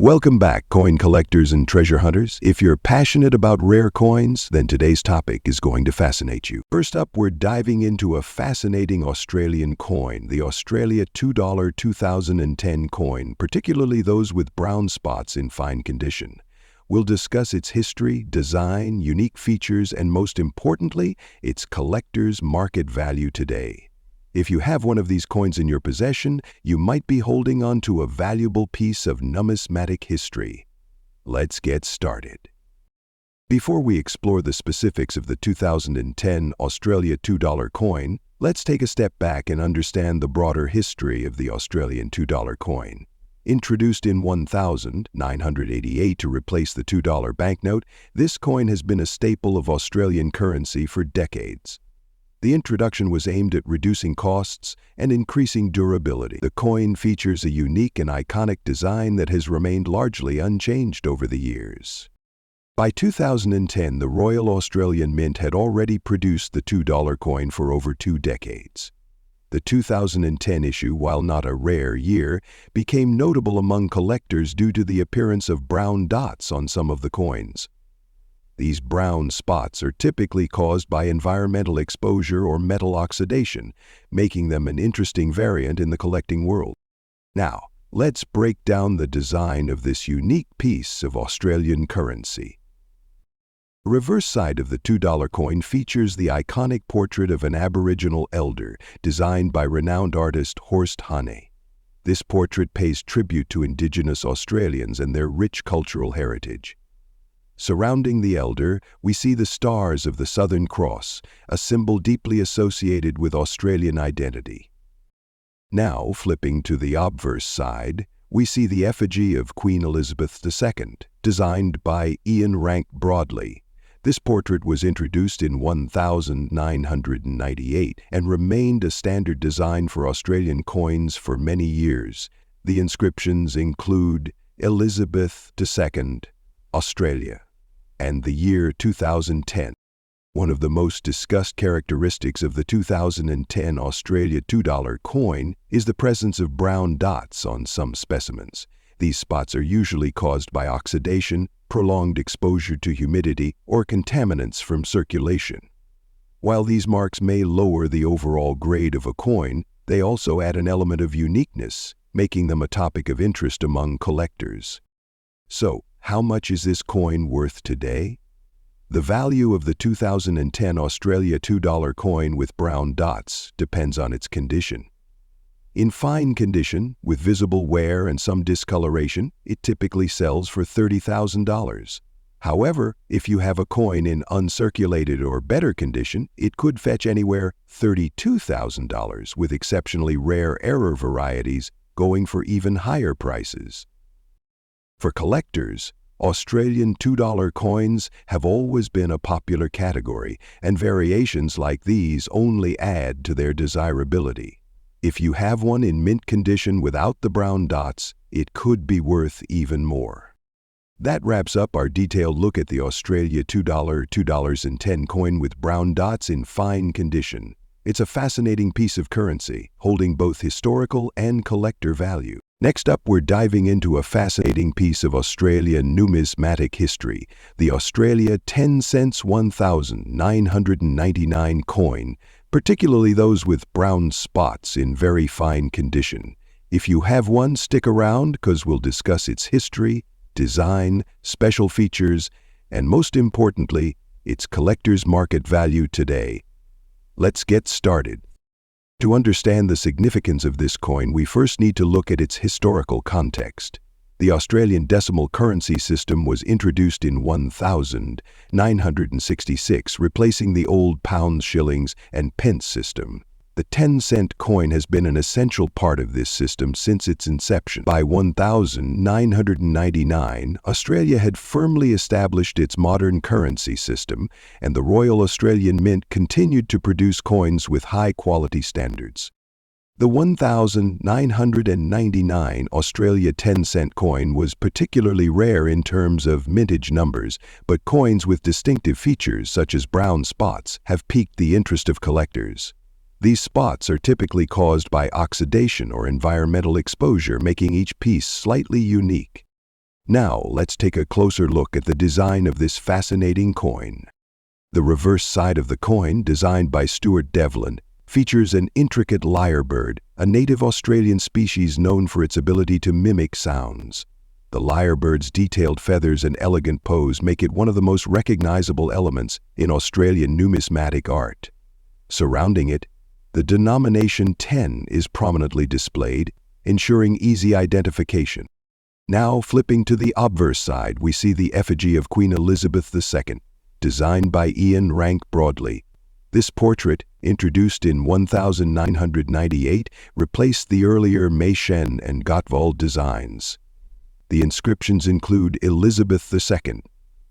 Welcome back, coin collectors and treasure hunters. If you're passionate about rare coins, then today's topic is going to fascinate you. First up, we're diving into a fascinating Australian coin, the Australia $2 2010 coin, particularly those with brown spots in fine condition. We'll discuss its history, design, unique features, and most importantly, its collector's market value today. If you have one of these coins in your possession, you might be holding on to a valuable piece of numismatic history. Let's get started. Before we explore the specifics of the 2010 Australia $2 coin, let's take a step back and understand the broader history of the Australian $2 coin. Introduced in 1988 to replace the $2 banknote, this coin has been a staple of Australian currency for decades. The introduction was aimed at reducing costs and increasing durability. The coin features a unique and iconic design that has remained largely unchanged over the years. By 2010, the Royal Australian Mint had already produced the $2 coin for over 2 decades. The 2010 issue, while not a rare year, became notable among collectors due to the appearance of brown dots on some of the coins. These brown spots are typically caused by environmental exposure or metal oxidation, making them an interesting variant in the collecting world. Now, let's break down the design of this unique piece of Australian currency. The reverse side of the $2 coin features the iconic portrait of an Aboriginal elder designed by renowned artist Horst Hane. This portrait pays tribute to Indigenous Australians and their rich cultural heritage. Surrounding the elder, we see the stars of the Southern Cross, a symbol deeply associated with Australian identity. Now, flipping to the obverse side, we see the effigy of Queen Elizabeth II, designed by Ian Rank Broadley. This portrait was introduced in 1998 and remained a standard design for Australian coins for many years. The inscriptions include Elizabeth II, Australia, and the year 2010. One of the most discussed characteristics of the 2010 Australia $2 coin is the presence of brown dots on some specimens. These spots are usually caused by oxidation, prolonged exposure to humidity, or contaminants from circulation. While these marks may lower the overall grade of a coin, they also add an element of uniqueness, making them a topic of interest among collectors. So, how much is this coin worth today? The value of the 2010 Australia $2 coin with brown dots depends on its condition. In fine condition, with visible wear and some discoloration, it typically sells for $30,000. However, if you have a coin in uncirculated or better condition, it could fetch anywhere $32,000, with exceptionally rare error varieties going for even higher prices. For collectors, Australian $2 coins have always been a popular category, and variations like these only add to their desirability. If you have one in mint condition without the brown dots, it could be worth even more. That wraps up our detailed look at the Australia $2 coin with brown dots in fine condition. It's a fascinating piece of currency, holding both historical and collector value. Next up, we're diving into a fascinating piece of Australian numismatic history, the Australia 10 cents 1999 coin, particularly those with brown spots in very fine condition. If you have one, stick around because we'll discuss its history, design, special features, and most importantly, its collector's market value today. Let's get started. To understand the significance of this coin, we first need to look at its historical context. The Australian decimal currency system was introduced in 1966, replacing the old pounds, shillings, and pence system. The 10-cent coin has been an essential part of this system since its inception. By 1999, Australia had firmly established its modern currency system, and the Royal Australian Mint continued to produce coins with high-quality standards. The 1999 Australia 10-cent coin was particularly rare in terms of mintage numbers, but coins with distinctive features such as brown spots have piqued the interest of collectors. These spots are typically caused by oxidation or environmental exposure, making each piece slightly unique. Now, let's take a closer look at the design of this fascinating coin. The reverse side of the coin, designed by Stuart Devlin, features an intricate lyrebird, a native Australian species known for its ability to mimic sounds. The lyrebird's detailed feathers and elegant pose make it one of the most recognizable elements in Australian numismatic art. Surrounding it, the denomination 10 is prominently displayed, ensuring easy identification. Now, flipping to the obverse side, we see the effigy of Queen Elizabeth II, designed by Ian Rank Broadley. This portrait, introduced in 1998, replaced the earlier Meissen and Gottwald designs. The inscriptions include Elizabeth II,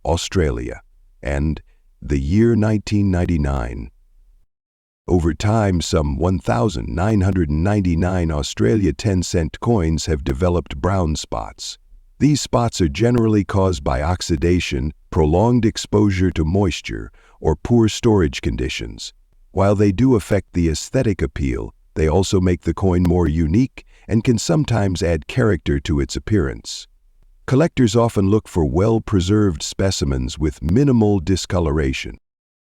Australia, and the year 1999. Over time, some 1,999 Australia 10-cent coins have developed brown spots. These spots are generally caused by oxidation, prolonged exposure to moisture, or poor storage conditions. While they do affect the aesthetic appeal, they also make the coin more unique and can sometimes add character to its appearance. Collectors often look for well-preserved specimens with minimal discoloration.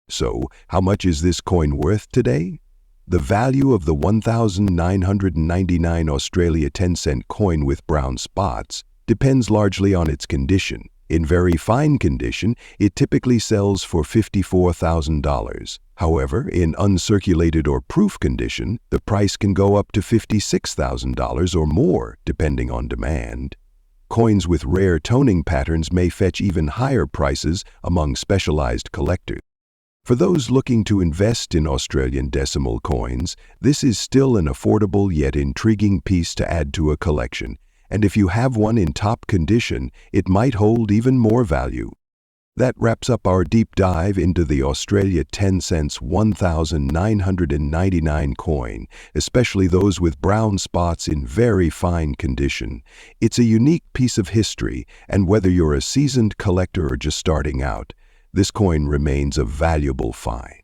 So, how much is this coin worth today? The value of the 1,999 Australia 10-cent coin with brown spots depends largely on its condition. In very fine condition, it typically sells for $54,000. However, in uncirculated or proof condition, the price can go up to $56,000 or more, depending on demand. Coins with rare toning patterns may fetch even higher prices among specialized collectors. For those looking to invest in Australian decimal coins, this is still an affordable yet intriguing piece to add to a collection, and if you have one in top condition, it might hold even more value. That wraps up our deep dive into the Australia 10 cents 1,999 coin, especially those with brown spots in very fine condition. It's a unique piece of history, and whether you're a seasoned collector or just starting out, this coin remains a valuable find.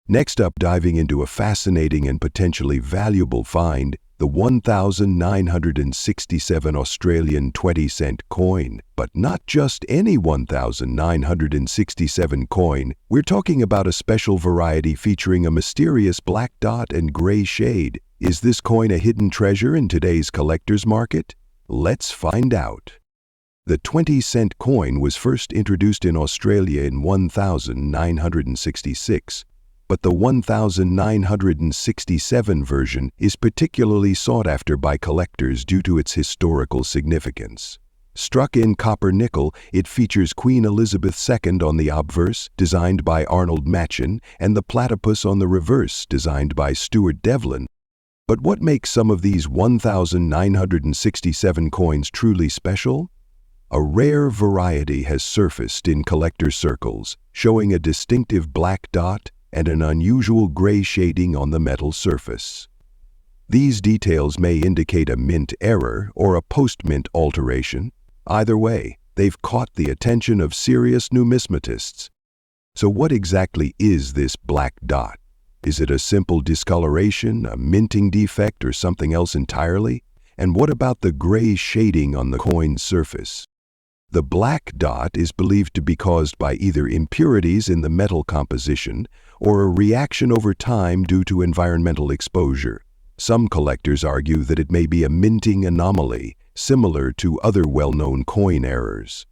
Next up, diving into a fascinating and potentially valuable find, the 1,967 Australian 20-cent coin. But not just any 1,967 coin, we're talking about a special variety featuring a mysterious black dot and gray shade. Is this coin a hidden treasure in today's collector's market? Let's find out. The 20-cent coin was first introduced in Australia in 1966, but the 1967 version is particularly sought after by collectors due to its historical significance. Struck in copper-nickel, it features Queen Elizabeth II on the obverse, designed by Arnold Machin, and the platypus on the reverse, designed by Stuart Devlin. But what makes some of these 1967 coins truly special? A rare variety has surfaced in collector circles, showing a distinctive black dot and an unusual gray shading on the metal surface. These details may indicate a mint error or a post-mint alteration. Either way, they've caught the attention of serious numismatists. So what exactly is this black dot? Is it a simple discoloration, a minting defect, or something else entirely? And what about the gray shading on the coin's surface? The black dot is believed to be caused by either impurities in the metal composition or a reaction over time due to environmental exposure. Some collectors argue that it may be a minting anomaly, similar to other well-known coin errors.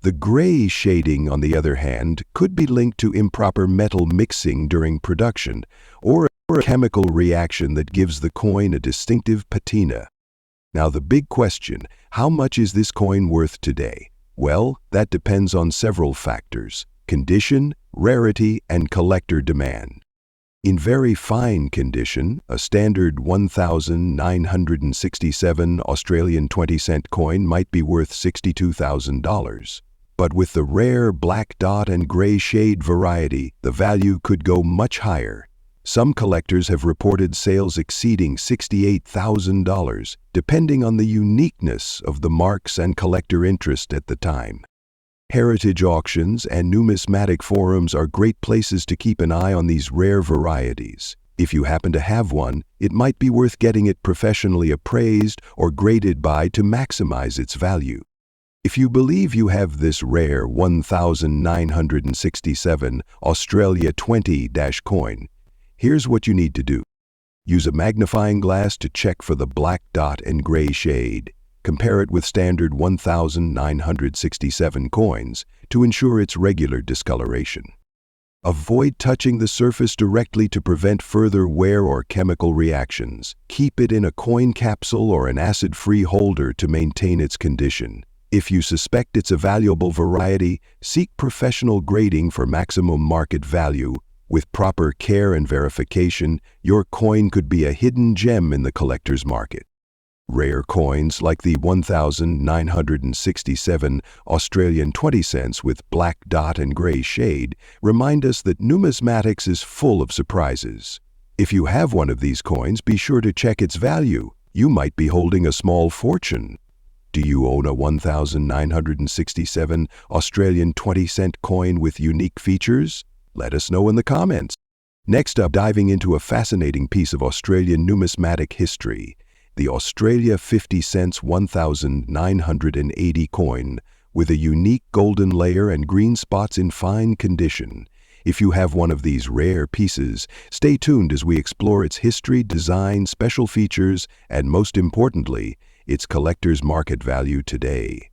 The gray shading, on the other hand, could be linked to improper metal mixing during production or a chemical reaction that gives the coin a distinctive patina. Now the big question, how much is this coin worth today? Well, that depends on several factors: condition, rarity, and collector demand. In very fine condition, a standard 1,967 Australian 20-cent coin might be worth $62,000. But with the rare black dot and gray shade variety, the value could go much higher. Some collectors have reported sales exceeding $68,000, depending on the uniqueness of the marks and collector interest at the time. Heritage auctions and numismatic forums are great places to keep an eye on these rare varieties. If you happen to have one, it might be worth getting it professionally appraised or graded by to maximize its value. If you believe you have this rare 1967 Australia 20- coin, here's what you need to do. Use a magnifying glass to check for the black dot and gray shade. Compare it with standard 1967 coins to ensure its regular discoloration. Avoid touching the surface directly to prevent further wear or chemical reactions. Keep it in a coin capsule or an acid-free holder to maintain its condition. If you suspect it's a valuable variety, seek professional grading for maximum market value. With proper care and verification, your coin could be a hidden gem in the collector's market. Rare coins like the 1967 Australian 20 cents with black dot and gray shade remind us that numismatics is full of surprises. If you have one of these coins, be sure to check its value. You might be holding a small fortune. Do you own a 1967 Australian 20-cent coin with unique features? Let us know in the comments. Next up, diving into a fascinating piece of Australian numismatic history, the Australia 50 cents 1980 coin with a unique golden layer and green spots in fine condition. If you have one of these rare pieces, stay tuned as we explore its history, design, special features, and most importantly, its collector's market value today.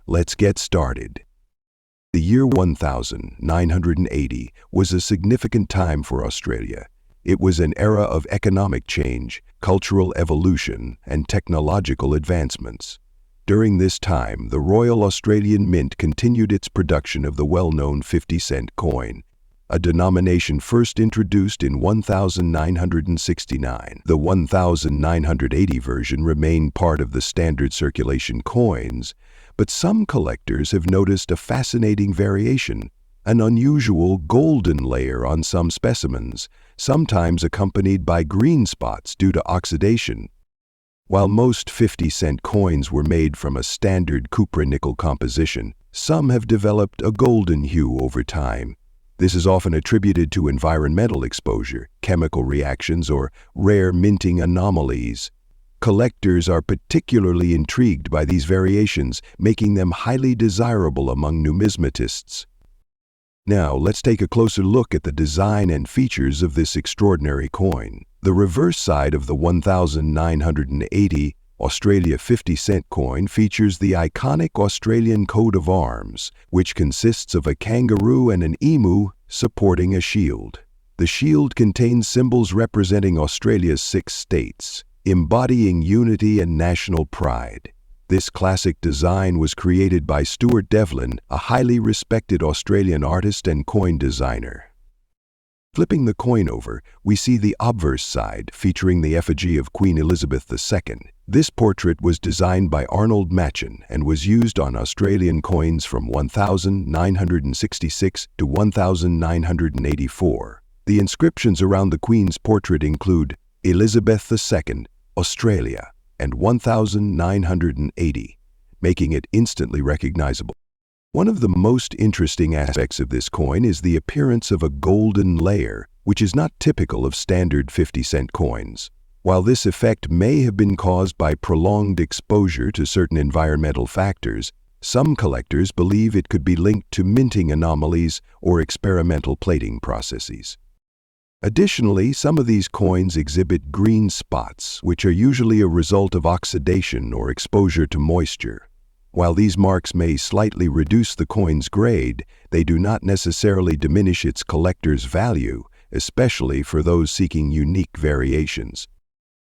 Let's get started. The year 1980 was a significant time for Australia. It was an era of economic change, cultural evolution, and technological advancements. During this time, the Royal Australian Mint continued its production of the well-known 50-cent coin, a denomination first introduced in 1969. The 1980 version remained part of the standard circulation coins, but some collectors have noticed a fascinating variation, an unusual golden layer on some specimens, sometimes accompanied by green spots due to oxidation. While most 50-cent coins were made from a standard cupra-nickel composition, some have developed a golden hue over time. This is often attributed to environmental exposure, chemical reactions, or rare minting anomalies. Collectors are particularly intrigued by these variations, making them highly desirable among numismatists. Now, let's take a closer look at the design and features of this extraordinary coin. The reverse side of the 1980 Australia 50-cent coin features the iconic Australian coat of arms, which consists of a kangaroo and an emu supporting a shield. The shield contains symbols representing Australia's 6 states, embodying unity and national pride. This classic design was created by Stuart Devlin, a highly respected Australian artist and coin designer. Flipping the coin over, we see the obverse side featuring the effigy of Queen Elizabeth II. This portrait was designed by Arnold Machen and was used on Australian coins from 1966 to 1984. The inscriptions around the Queen's portrait include Elizabeth II, Australia, and 1980, making it instantly recognizable. One of the most interesting aspects of this coin is the appearance of a golden layer, which is not typical of standard 50-cent coins. While this effect may have been caused by prolonged exposure to certain environmental factors, some collectors believe it could be linked to minting anomalies or experimental plating processes. Additionally, some of these coins exhibit green spots, which are usually a result of oxidation or exposure to moisture. While these marks may slightly reduce the coin's grade, they do not necessarily diminish its collector's value, especially for those seeking unique variations.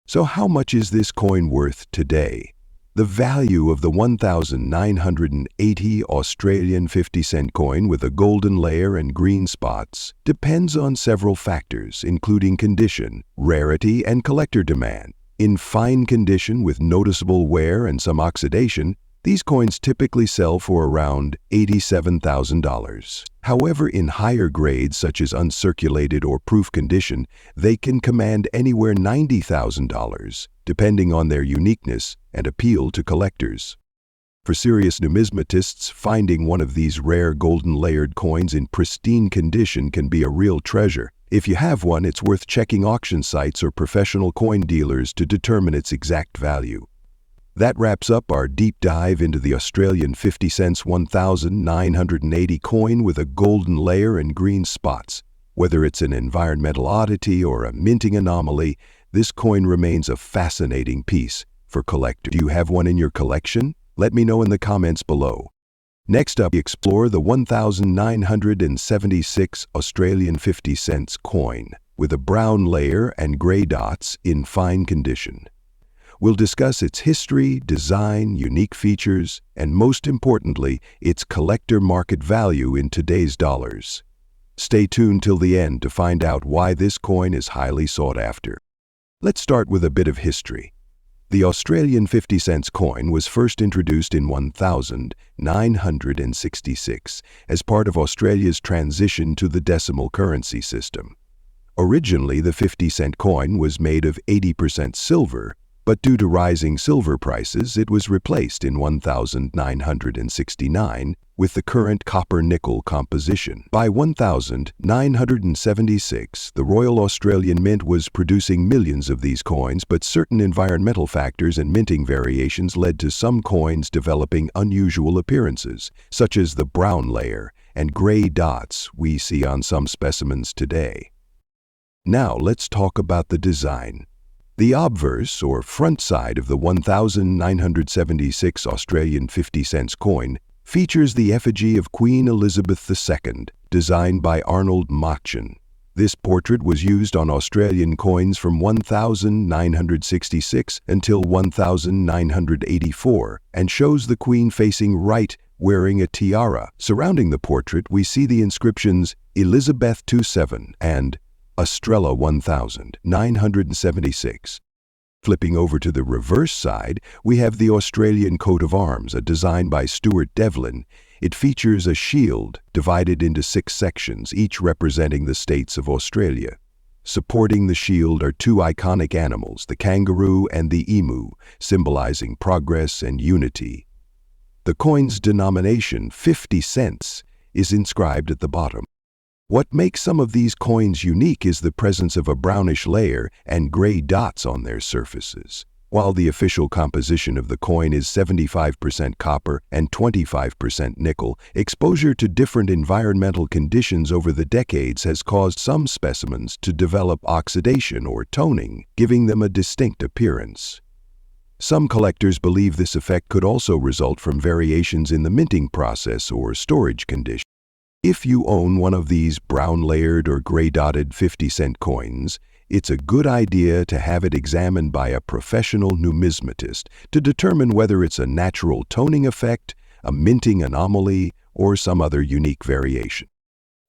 So how much is this coin worth today? The value of the 1980 Australian 50-cent coin with a golden layer and green spots depends on several factors, including condition, rarity, and collector demand. In fine condition with noticeable wear and some oxidation, these coins typically sell for around $87,000. However, in higher grades such as uncirculated or proof condition, they can command anywhere $90,000, depending on their uniqueness and appeal to collectors. For serious numismatists, finding one of these rare golden layered coins in pristine condition can be a real treasure. If you have one, it's worth checking auction sites or professional coin dealers to determine its exact value. That wraps up our deep dive into the Australian 50 cents 1980 coin with a golden layer and green spots. Whether it's an environmental oddity or a minting anomaly, this coin remains a fascinating piece for collectors. Do you have one in your collection? Let me know in the comments below. Next up, we explore the 1976 Australian 50 cents coin with a brown layer and grey dots in fine condition. We'll discuss its history, design, unique features, and most importantly, its collector market value in today's dollars. Stay tuned till the end to find out why this coin is highly sought after. Let's start with a bit of history. The Australian 50 cents coin was first introduced in 1966 as part of Australia's transition to the decimal currency system. Originally, the 50-cent coin was made of 80% silver, but due to rising silver prices, it was replaced in 1969 with the current copper-nickel composition. By 1976, the Royal Australian Mint was producing millions of these coins, but certain environmental factors and minting variations led to some coins developing unusual appearances, such as the brown layer and gray dots we see on some specimens today. Now let's talk about the design. The obverse, or front side of the 1976 Australian 50 cents coin features the effigy of Queen Elizabeth II, designed by Arnold Machen. This portrait was used on Australian coins from 1966 until 1984 and shows the Queen facing right, wearing a tiara. Surrounding the portrait, we see the inscriptions Elizabeth 27 and Australia 1976. Flipping over to the reverse side, we have the Australian coat of arms, a design by Stuart Devlin. It features a shield divided into 6 sections, each representing the states of Australia. Supporting the shield are 2 iconic animals, the kangaroo and the emu, symbolizing progress and unity. The coin's denomination, 50 cents, is inscribed at the bottom. What makes some of these coins unique is the presence of a brownish layer and gray dots on their surfaces. While the official composition of the coin is 75% copper and 25% nickel, exposure to different environmental conditions over the decades has caused some specimens to develop oxidation or toning, giving them a distinct appearance. Some collectors believe this effect could also result from variations in the minting process or storage conditions. If you own one of these brown-layered or gray-dotted 50-cent coins, it's a good idea to have it examined by a professional numismatist to determine whether it's a natural toning effect, a minting anomaly, or some other unique variation.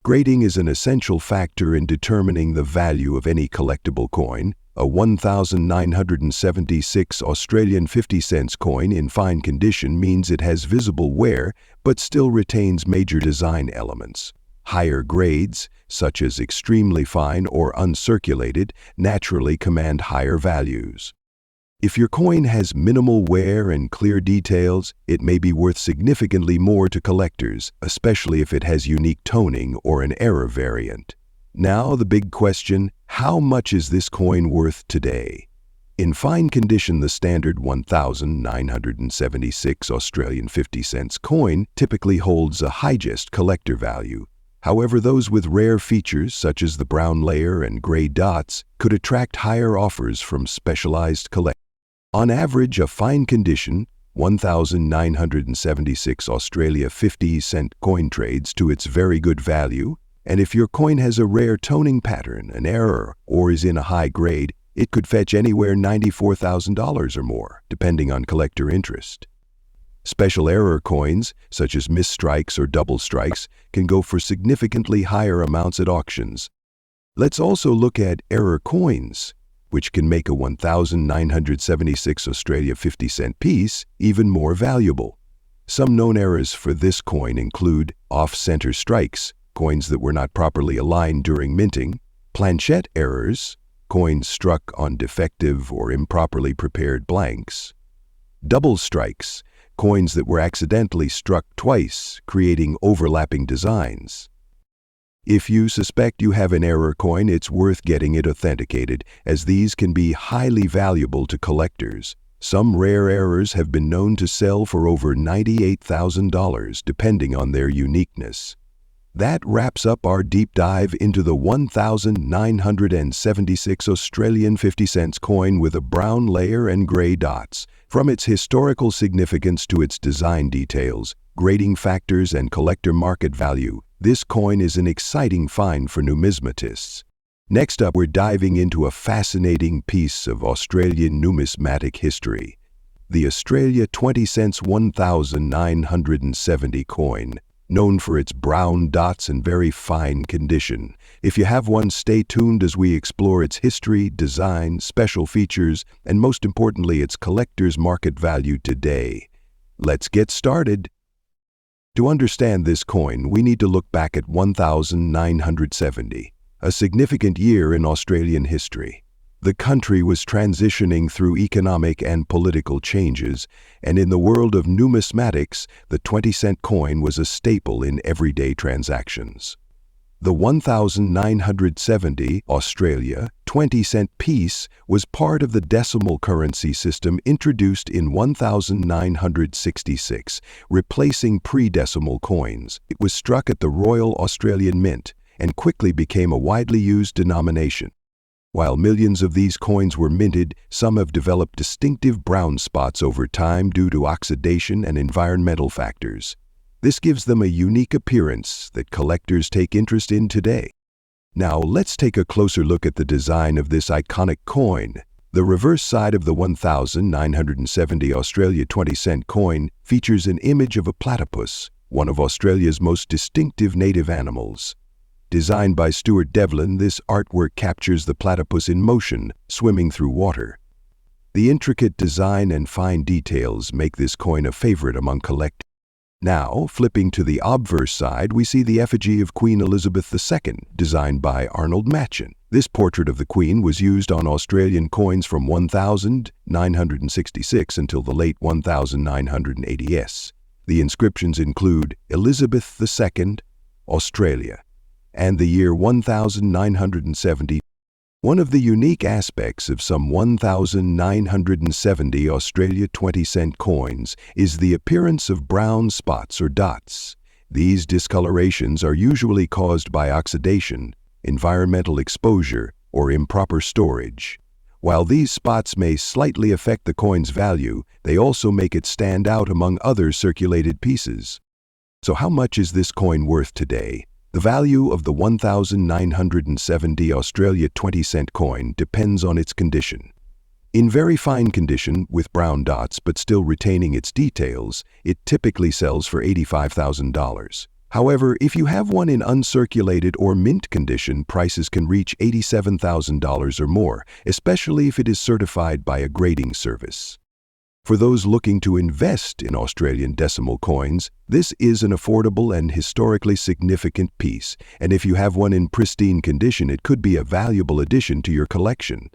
Grading is an essential factor in determining the value of any collectible coin. A 1976 Australian 50 cents coin in fine condition means it has visible wear but still retains major design elements. Higher grades, such as extremely fine or uncirculated, naturally command higher values. If your coin has minimal wear and clear details, it may be worth significantly more to collectors, especially if it has unique toning or an error variant. Now the big question, how much is this coin worth today? In fine condition, the standard 1976 Australian 50 cents coin typically holds a highest collector value. However, those with rare features such as the brown layer and gray dots could attract higher offers from specialized collectors. On average, a fine condition 1976 Australia 50 cent coin trades to its very good value. And if your coin has a rare toning pattern, an error, or is in a high grade, it could fetch anywhere $94,000 or more, depending on collector interest. Special error coins, such as misstrikes or double strikes, can go for significantly higher amounts at auctions. Let's also look at error coins, which can make a 1976 Australia 50 cent piece even more valuable. Some known errors for this coin include off-center strikes, coins that were not properly aligned during minting, planchette errors, coins struck on defective or improperly prepared blanks, double strikes, coins that were accidentally struck twice, creating overlapping designs. If you suspect you have an error coin, it's worth getting it authenticated, as these can be highly valuable to collectors. Some rare errors have been known to sell for over $98,000 depending on their uniqueness. That wraps up our deep dive into the 1976 Australian 50 cents coin with a brown layer and gray dots. From its historical significance to its design details, grading factors, and collector market value, this coin is an exciting find for numismatists. Next up, we're diving into a fascinating piece of Australian numismatic history, the Australia 20 cents 1970 coin, known for its brown dots and very fine condition. If you have one, stay tuned as we explore its history, design, special features, and most importantly, its collector's market value today. Let's get started. To understand this coin, we need to look back at 1970. A significant year in Australian history. The country was transitioning through economic and political changes, and in the world of numismatics, the 20-cent coin was a staple in everyday transactions. The 1970 Australia 20-cent piece was part of the decimal currency system introduced in 1966, replacing pre-decimal coins. It was struck at the Royal Australian Mint and quickly became a widely used denomination. While millions of these coins were minted, some have developed distinctive brown spots over time due to oxidation and environmental factors. This gives them a unique appearance that collectors take interest in today. Now, let's take a closer look at the design of this iconic coin. The reverse side of the 1970 Australia 20-cent coin features an image of a platypus, one of Australia's most distinctive native animals. Designed by Stuart Devlin, this artwork captures the platypus in motion, swimming through water. The intricate design and fine details make this coin a favorite among collectors. Now, flipping to the obverse side, we see the effigy of Queen Elizabeth II, designed by Arnold Machin. This portrait of the Queen was used on Australian coins from 1966 until the late 1980s. The inscriptions include Elizabeth II, Australia, and the year 1970. One of the unique aspects of some 1970 Australia 20-cent coins is the appearance of brown spots or dots. These discolorations are usually caused by oxidation, environmental exposure, or improper storage. While these spots may slightly affect the coin's value, they also make it stand out among other circulated pieces. So how much is this coin worth today? The value of the 1970 Australia 20-cent coin depends on its condition. In very fine condition, with brown dots but still retaining its details, it typically sells for $85,000. However, if you have one in uncirculated or mint condition, prices can reach $87,000 or more, especially if it is certified by a grading service. For those looking to invest in Australian decimal coins, this is an affordable and historically significant piece, and if you have one in pristine condition, it could be a valuable addition to your collection.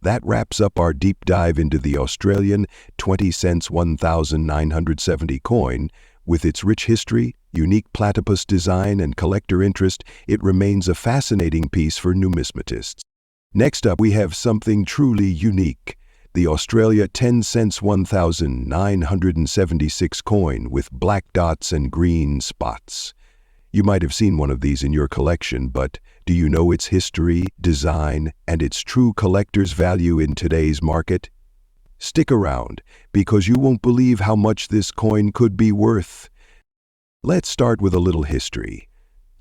That wraps up our deep dive into the Australian 20 cents 1970 coin. With its rich history, unique platypus design, and collector interest, it remains a fascinating piece for numismatists. Next up, we have something truly unique. The Australia 10 cents 1976 coin with black dots and green spots. You might have seen one of these in your collection, but do you know its history, design, and its true collector's value in today's market? Stick around, because you won't believe how much this coin could be worth. Let's start with a little history.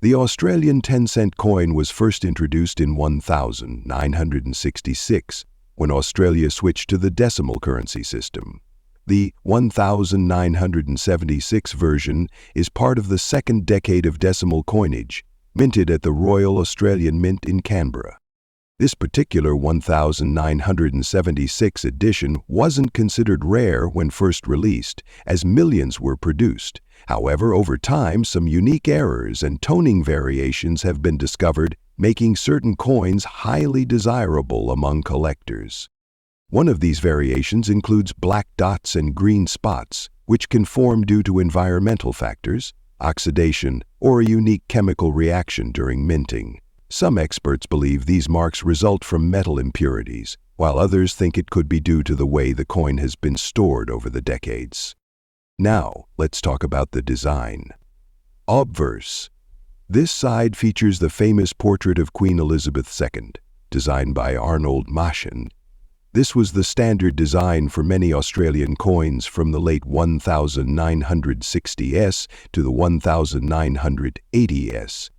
The Australian 10-cent coin was first introduced in 1966, when Australia switched to the decimal currency system. The 1976 version is part of the second decade of decimal coinage, minted at the Royal Australian Mint in Canberra. This particular 1976 edition wasn't considered rare when first released, as millions were produced. However, over time, some unique errors and toning variations have been discovered, making certain coins highly desirable among collectors. One of these variations includes black dots and green spots, which can form due to environmental factors, oxidation, or a unique chemical reaction during minting. Some experts believe these marks result from metal impurities, while others think it could be due to the way the coin has been stored over the decades. Now, let's talk about the design. Obverse. This side features the famous portrait of Queen Elizabeth II, designed by Arnold Machen. This was the standard design for many Australian coins from the late 1960s to the 1980s.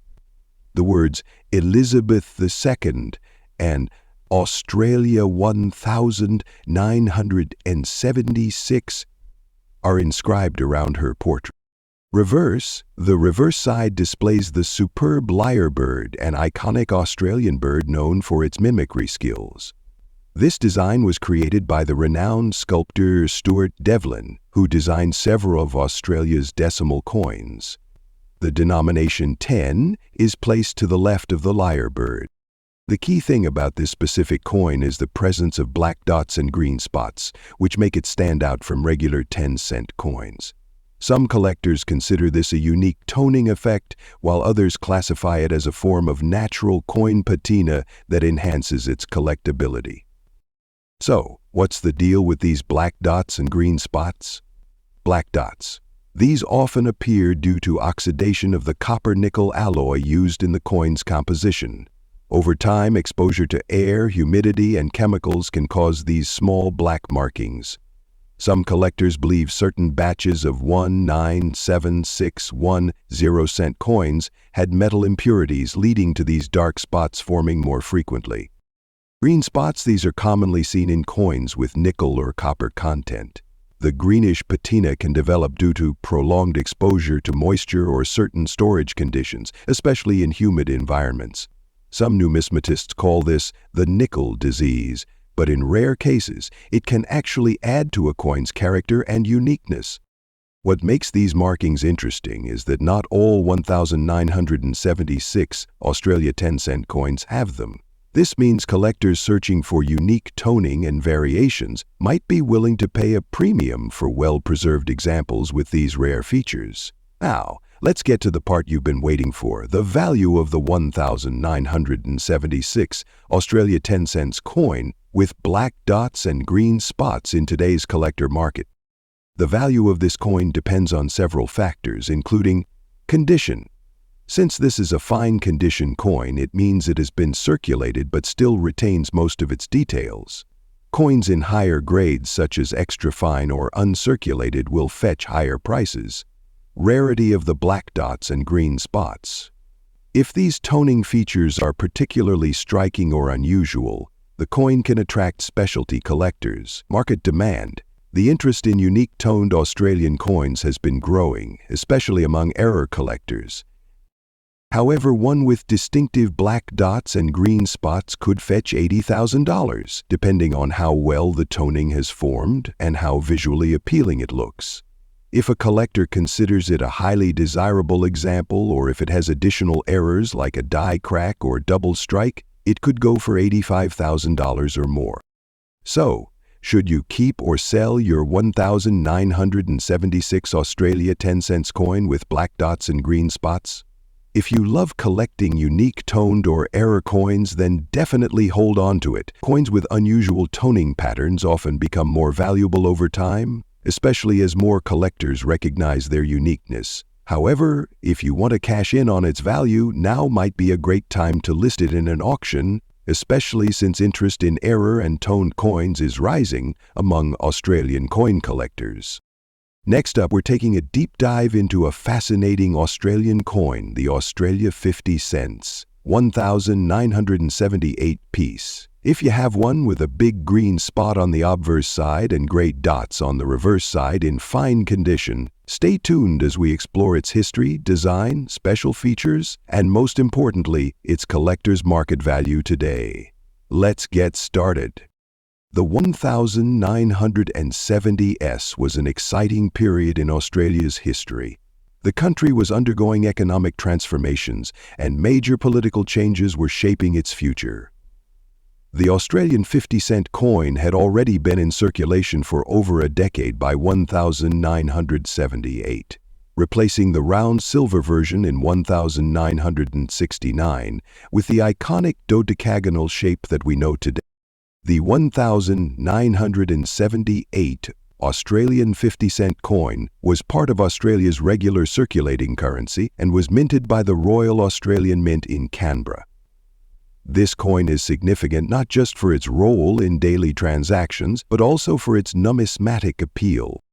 The words Elizabeth II and Australia 1976 are inscribed around her portrait. Reverse. The reverse side displays the superb lyrebird, an iconic Australian bird known for its mimicry skills. This design was created by the renowned sculptor Stuart Devlin, who designed several of Australia's decimal coins. The denomination 10 is placed to the left of the lyrebird. The key thing about this specific coin is the presence of black dots and green spots, which make it stand out from regular 10-cent coins. Some collectors consider this a unique toning effect, while others classify it as a form of natural coin patina that enhances its collectability. So, what's the deal with these black dots and green spots? Black dots. These often appear due to oxidation of the copper-nickel alloy used in the coin's composition. Over time, exposure to air, humidity, and chemicals can cause these small black markings. Some collectors believe certain batches of 19761 coins had metal impurities, leading to these dark spots forming more frequently. Green spots. These are commonly seen in coins with nickel or copper content. The greenish patina can develop due to prolonged exposure to moisture or certain storage conditions, especially in humid environments. Some numismatists call this the nickel disease, but in rare cases, it can actually add to a coin's character and uniqueness. What makes these markings interesting is that not all 1976 Australia 10-cent coins have them. This means collectors searching for unique toning and variations might be willing to pay a premium for well-preserved examples with these rare features. Now, let's get to the part you've been waiting for, the value of the 1976 Australia 10 cents coin with black dots and green spots in today's collector market. The value of this coin depends on several factors, including condition. Since this is a fine condition coin, it means it has been circulated but still retains most of its details. Coins in higher grades, such as extra fine or uncirculated, will fetch higher prices. Rarity of the black dots and green spots. If these toning features are particularly striking or unusual, the coin can attract specialty collectors. Market demand. The interest in unique toned Australian coins has been growing, especially among error collectors. However, one with distinctive black dots and green spots could fetch $80,000, depending on how well the toning has formed and how visually appealing it looks. If a collector considers it a highly desirable example, or if it has additional errors like a die crack or double strike, it could go for $85,000 or more. So, should you keep or sell your 1976 Australia 10 cents coin with black dots and green spots? If you love collecting unique toned or error coins, then definitely hold on to it. Coins with unusual toning patterns often become more valuable over time, especially as more collectors recognize their uniqueness. However, if you want to cash in on its value, now might be a great time to list it in an auction, especially since interest in error and toned coins is rising among Australian coin collectors. Next up, we're taking a deep dive into a fascinating Australian coin, the Australia 50 cents, 1978 piece. If you have one with a big green spot on the obverse side and gray dots on the reverse side in fine condition, stay tuned as we explore its history, design, special features, and most importantly, its collector's market value today. Let's get started. The 1970s was an exciting period in Australia's history. The country was undergoing economic transformations, and major political changes were shaping its future. The Australian 50-cent coin had already been in circulation for over a decade by 1978, replacing the round silver version in 1969 with the iconic dodecagonal shape that we know today. The 1978 Australian 50-cent coin was part of Australia's regular circulating currency and was minted by the Royal Australian Mint in Canberra. This coin is significant not just for its role in daily transactions, but also for its numismatic appeal.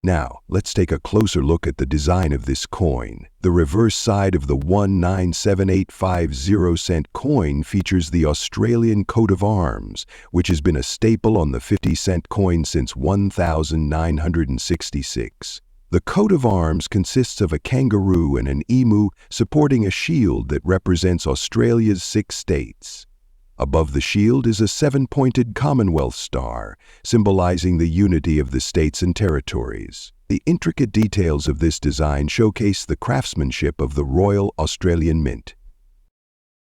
Now, let's take a closer look at the design of this coin. The reverse side of the 197850-cent coin features the Australian coat of arms, which has been a staple on the 50-cent coin since 1966. The coat of arms consists of a kangaroo and an emu supporting a shield that represents Australia's 6 states. Above the shield is a 7-pointed Commonwealth star, symbolizing the unity of the states and territories. The intricate details of this design showcase the craftsmanship of the Royal Australian Mint.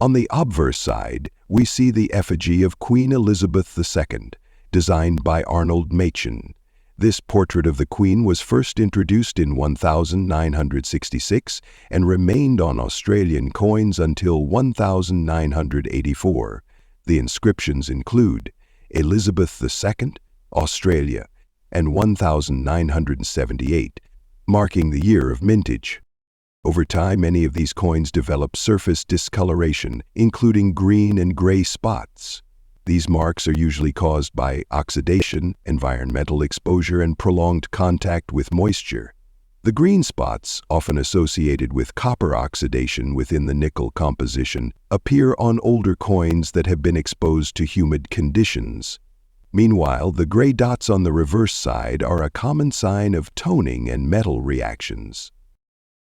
On the obverse side, we see the effigy of Queen Elizabeth II, designed by Arnold Machin. This portrait of the Queen was first introduced in 1966 and remained on Australian coins until 1984. The inscriptions include Elizabeth II, Australia, and 1978, marking the year of mintage. Over time, many of these coins develop surface discoloration, including green and gray spots. These marks are usually caused by oxidation, environmental exposure, and prolonged contact with moisture. The green spots, often associated with copper oxidation within the nickel composition, appear on older coins that have been exposed to humid conditions. Meanwhile, the gray dots on the reverse side are a common sign of toning and metal reactions.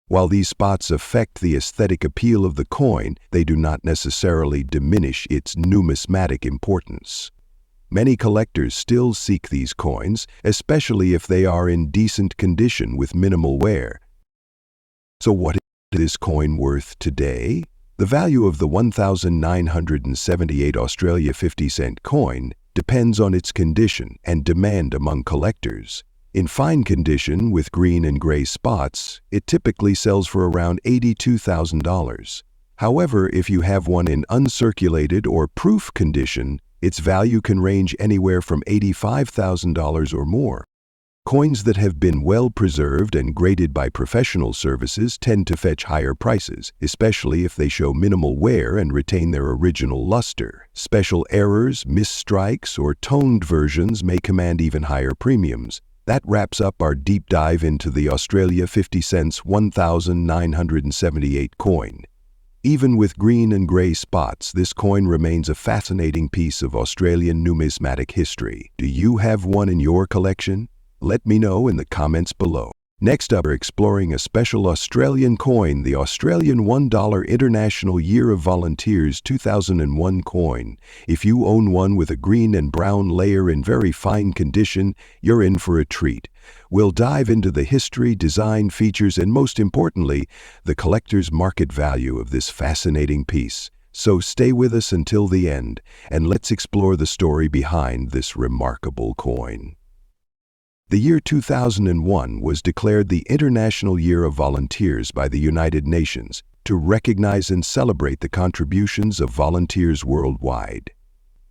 While these spots affect the aesthetic appeal of the coin, they do not necessarily diminish its numismatic importance. Many collectors still seek these coins, especially if they are in decent condition with minimal wear. So what is this coin worth today? The value of the 1978 Australia 50-cent coin depends on its condition and demand among collectors. In fine condition with green and gray spots, it typically sells for around $82,000. However, if you have one in uncirculated or proof condition, its value can range anywhere from $85,000 or more. Coins that have been well preserved and graded by professional services tend to fetch higher prices, especially if they show minimal wear and retain their original luster. Special errors, misstrikes, or toned versions may command even higher premiums. That wraps up our deep dive into the Australia 50 cents 1978 coin. Even with green and gray spots, this coin remains a fascinating piece of Australian numismatic history. Do you have one in your collection? Let me know in the comments below. Next up, we're exploring a special Australian coin, the Australian $1 International Year of Volunteers 2001 coin. If you own one with a green and brown layer in very fine condition, you're in for a treat. We'll dive into the history, design, features, and most importantly, the collector's market value of this fascinating piece. So stay with us until the end, and let's explore the story behind this remarkable coin. The year 2001 was declared the International Year of Volunteers by the United Nations to recognize and celebrate the contributions of volunteers worldwide.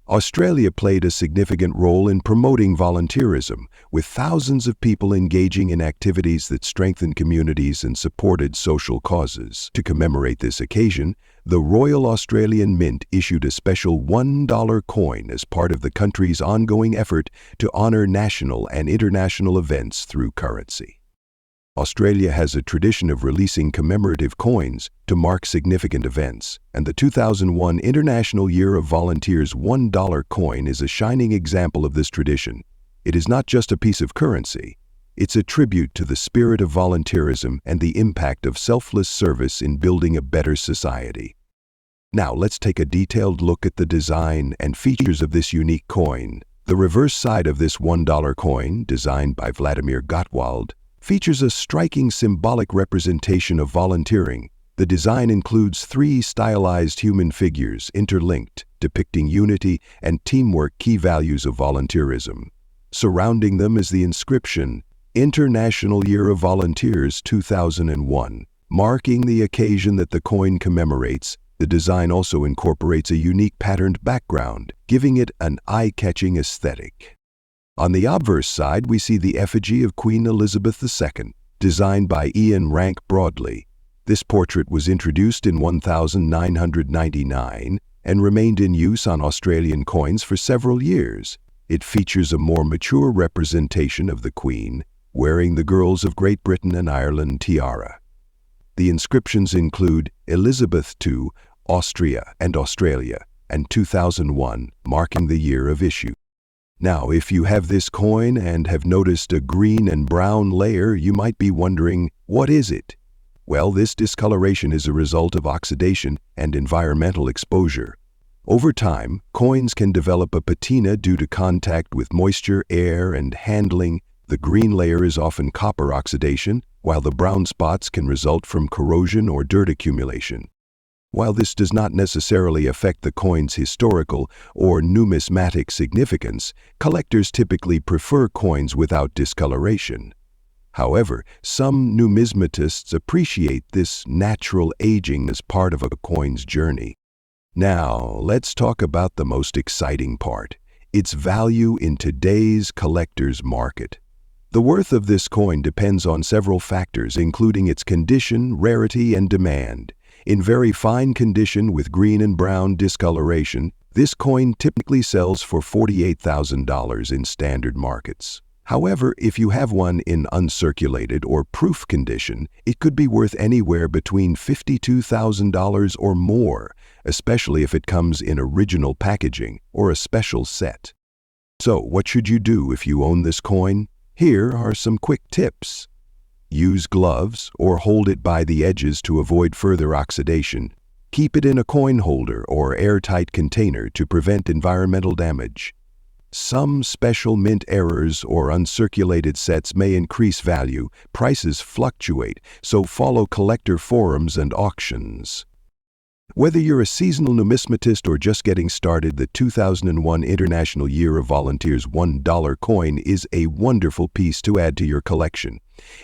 Australia played a significant role in promoting volunteerism, with thousands of people engaging in activities that strengthened communities and supported social causes. To commemorate this occasion, the Royal Australian Mint issued a special $1 coin as part of the country's ongoing effort to honor national and international events through currency. Australia has a tradition of releasing commemorative coins to mark significant events, and the 2001 International Year of Volunteers $1 coin is a shining example of this tradition. It is not just a piece of currency. It's a tribute to the spirit of volunteerism and the impact of selfless service in building a better society. Now let's take a detailed look at the design and features of this unique coin. The reverse side of this $1 coin, designed by Vladimir Gottwald, features a striking symbolic representation of volunteering. The design includes 3 stylized human figures interlinked, depicting unity and teamwork, key values of volunteerism. Surrounding them is the inscription, International Year of Volunteers 2001, marking the occasion that the coin commemorates. The design also incorporates a unique patterned background, giving it an eye-catching aesthetic. On the obverse side, we see the effigy of Queen Elizabeth II, designed by Ian Rank Broadley. This portrait was introduced in 1999 and remained in use on Australian coins for several years. It features a more mature representation of the Queen, wearing the Girls of Great Britain and Ireland tiara. The inscriptions include Elizabeth II, Austria and Australia, and 2001, marking the year of issue. Now, if you have this coin and have noticed a green and brown layer, you might be wondering, what is it? Well, this discoloration is a result of oxidation and environmental exposure. Over time, coins can develop a patina due to contact with moisture, air, and handling. The green layer is often copper oxidation, while the brown spots can result from corrosion or dirt accumulation. While this does not necessarily affect the coin's historical or numismatic significance, collectors typically prefer coins without discoloration. However, some numismatists appreciate this natural aging as part of a coin's journey. Now, let's talk about the most exciting part: its value in today's collector's market. The worth of this coin depends on several factors, including its condition, rarity, and demand. In very fine condition with green and brown discoloration, this coin typically sells for $48,000 in standard markets. However, if you have one in uncirculated or proof condition, it could be worth anywhere between $52,000 or more, especially if it comes in original packaging or a special set. So, what should you do if you own this coin? Here are some quick tips. Use gloves or hold it by the edges to avoid further oxidation. Keep it in a coin holder or airtight container to prevent environmental damage. Some special mint errors or uncirculated sets may increase value. Prices fluctuate, so follow collector forums and auctions. Whether you're a seasonal numismatist or just getting started, the 2001 International Year of Volunteers $1 coin is a wonderful piece to add to your collection.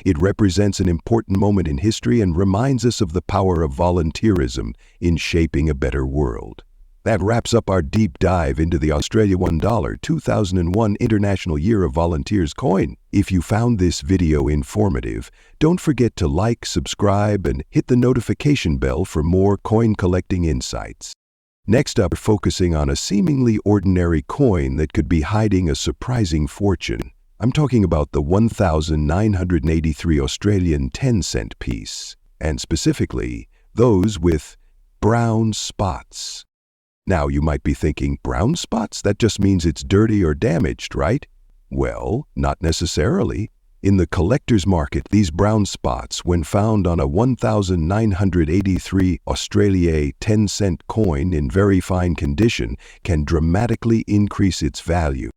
It represents an important moment in history and reminds us of the power of volunteerism in shaping a better world. That wraps up our deep dive into the Australia $1 2001 International Year of Volunteers coin. If you found this video informative, don't forget to like, subscribe, and hit the notification bell for more coin collecting insights. Next up, focusing on a seemingly ordinary coin that could be hiding a surprising fortune. I'm talking about the 1983 Australian 10-cent piece, and specifically those with brown spots. Now, you might be thinking, brown spots? That just means it's dirty or damaged, right? Well, not necessarily. In the collector's market, these brown spots, when found on a 1983 Australia 10-cent coin in very fine condition, can dramatically increase its value.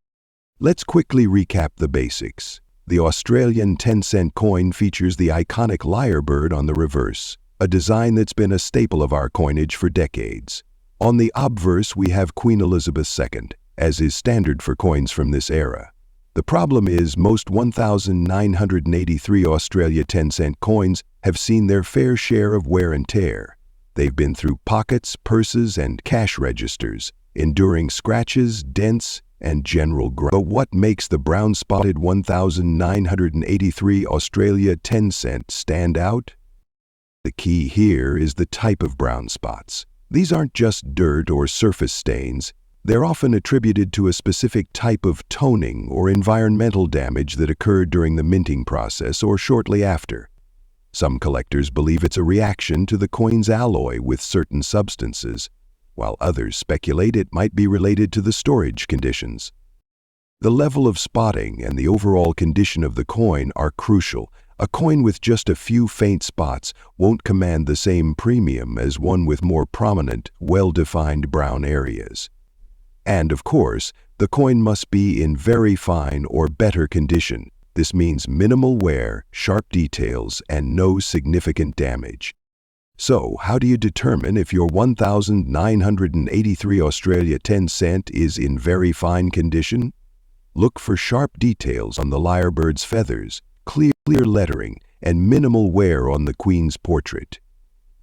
Let's quickly recap the basics. The Australian 10-cent coin features the iconic lyrebird on the reverse, a design that's been a staple of our coinage for decades. On the obverse, we have Queen Elizabeth II, as is standard for coins from this era. The problem is most 1983 Australia 10-cent coins have seen their fair share of wear and tear. They've been through pockets, purses, and cash registers, enduring scratches, dents, and general growth. But what makes the brown-spotted 1983 Australia 10-cent stand out? The key here is the type of brown spots. These aren't just dirt or surface stains. They're often attributed to a specific type of toning or environmental damage that occurred during the minting process or shortly after. Some collectors believe it's a reaction to the coin's alloy with certain substances, while others speculate it might be related to the storage conditions. The level of spotting and the overall condition of the coin are crucial. A coin with just a few faint spots won't command the same premium as one with more prominent, well-defined brown areas. And of course, the coin must be in very fine or better condition. This means minimal wear, sharp details, and no significant damage. So, how do you determine if your 1983 Australia 10-cent is in very fine condition? Look for sharp details on the lyrebird's feathers, clear lettering, and minimal wear on the Queen's portrait.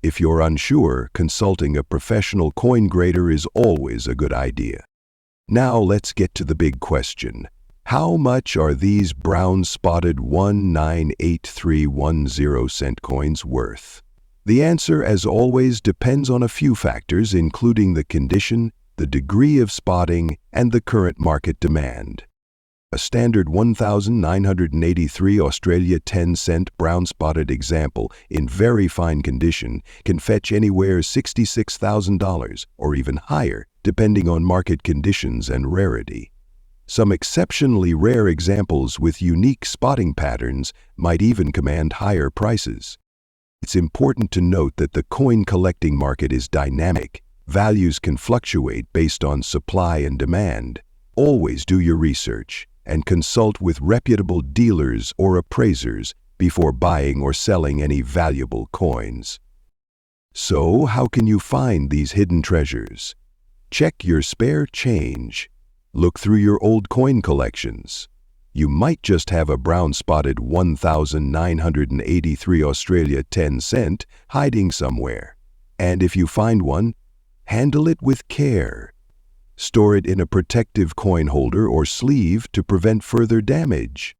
If you're unsure, consulting a professional coin grader is always a good idea. Now let's get to the big question. How much are these brown-spotted 198310 coins worth? The answer, as always, depends on a few factors, including the condition, the degree of spotting, and the current market demand. A standard 1983 Australia 10-cent brown-spotted example in very fine condition can fetch anywhere $66,000 or even higher, depending on market conditions and rarity. Some exceptionally rare examples with unique spotting patterns might even command higher prices. It's important to note that the coin collecting market is dynamic. Values can fluctuate based on supply and demand. Always do your research and consult with reputable dealers or appraisers before buying or selling any valuable coins. So, how can you find these hidden treasures? Check your spare change. Look through your old coin collections. You might just have a brown-spotted 1983 Australia 10-cent hiding somewhere. And if you find one, handle it with care. Store it in a protective coin holder or sleeve to prevent further damage.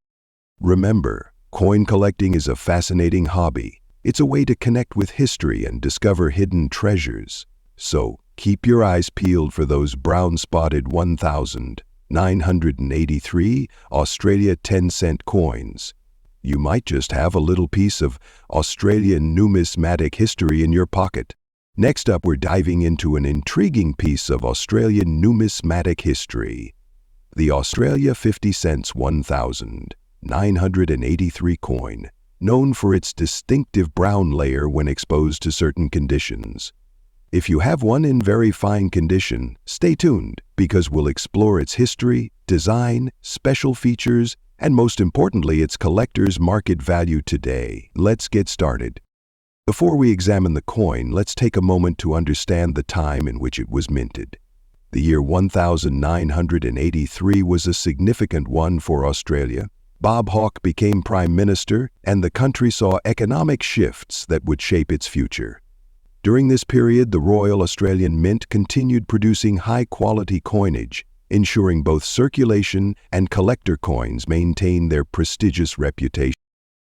Remember, coin collecting is a fascinating hobby. It's a way to connect with history and discover hidden treasures. So, keep your eyes peeled for those brown-spotted 1983 Australia 10-cent coins. You might just have a little piece of Australian numismatic history in your pocket. Next up, we're diving into an intriguing piece of Australian numismatic history. The Australia 50 cents 1983 coin, known for its distinctive brown layer when exposed to certain conditions. If you have one in very fine condition, stay tuned because we'll explore its history, design, special features, and most importantly, its collector's market value today. Let's get started. Before we examine the coin, let's take a moment to understand the time in which it was minted. The year 1983 was a significant one for Australia. Bob Hawke became Prime Minister, and the country saw economic shifts that would shape its future. During this period, the Royal Australian Mint continued producing high-quality coinage, ensuring both circulation and collector coins maintained their prestigious reputation.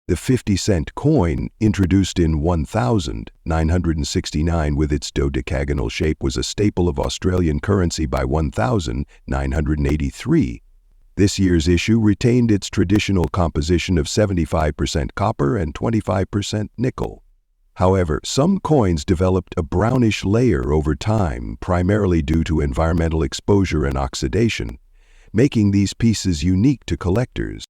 The 50-cent coin, introduced in 1969 with its dodecagonal shape, was a staple of Australian currency by 1983. This year's issue retained its traditional composition of 75% copper and 25% nickel. However, some coins developed a brownish layer over time, primarily due to environmental exposure and oxidation, making these pieces unique to collectors.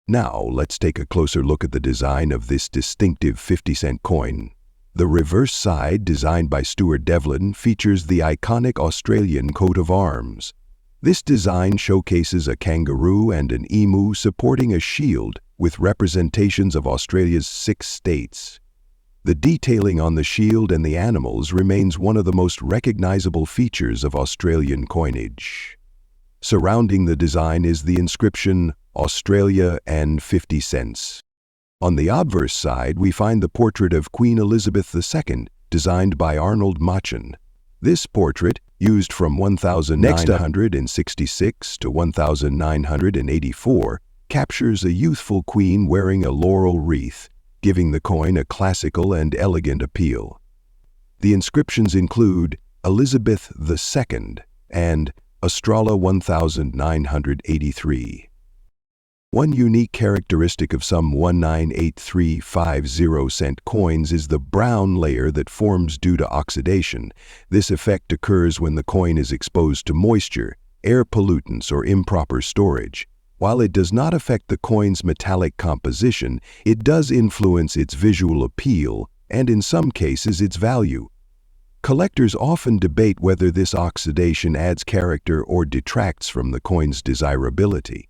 Now, let's take a closer look at the design of this distinctive 50-cent coin. The reverse side, designed by Stuart Devlin, features the iconic Australian coat of arms. This design showcases a kangaroo and an emu supporting a shield with representations of Australia's 6 states. The detailing on the shield and the animals remains one of the most recognizable features of Australian coinage. Surrounding the design is the inscription, Australia and 50 cents. On the obverse side, we find the portrait of Queen Elizabeth II, designed by Arnold Machen. This portrait, used from 1966 to 1984, captures a youthful queen wearing a laurel wreath, giving the coin a classical and elegant appeal. The inscriptions include Elizabeth II and Australia 1983. One unique characteristic of some 198350 coins is the brown layer that forms due to oxidation. This effect occurs when the coin is exposed to moisture, air pollutants, or improper storage. While it does not affect the coin's metallic composition, it does influence its visual appeal and, in some cases, its value. Collectors often debate whether this oxidation adds character or detracts from the coin's desirability.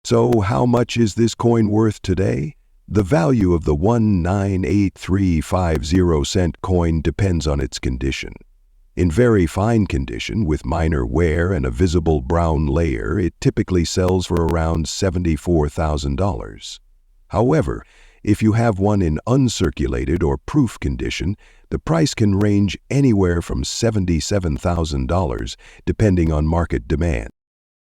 So, how much is this coin worth today? The value of the 198350 coin depends on its condition. In very fine condition, with minor wear and a visible brown layer, it typically sells for around $74,000. However, If you have one in uncirculated or proof condition, the price can range anywhere from $77,000 depending on market demand.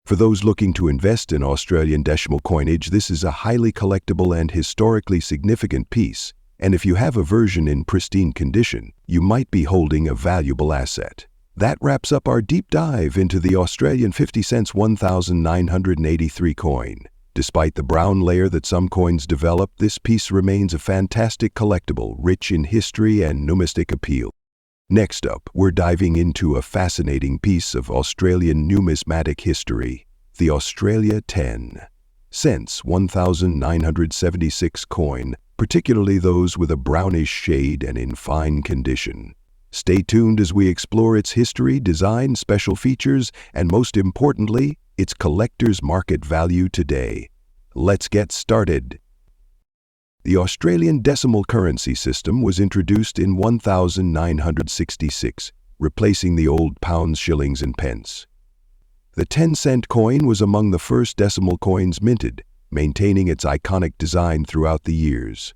For those looking to invest in Australian decimal coinage, this is a highly collectible and historically significant piece, and if you have a version in pristine condition, you might be holding a valuable asset. That wraps up our deep dive into the Australian 50 cents 1983 coin. Despite the brown layer that some coins develop, this piece remains a fantastic collectible, rich in history and numismatic appeal. Next up, we're diving into a fascinating piece of Australian numismatic history, the Australia 10 cents 1976 coin, particularly those with a brownish shade and in fine condition. Stay tuned as we explore its history, design, special features, and most importantly, its collector's market value today. Let's get started. The Australian decimal currency system was introduced in 1966, replacing the old pounds, shillings, and pence. The 10-cent coin was among the first decimal coins minted, maintaining its iconic design throughout the years.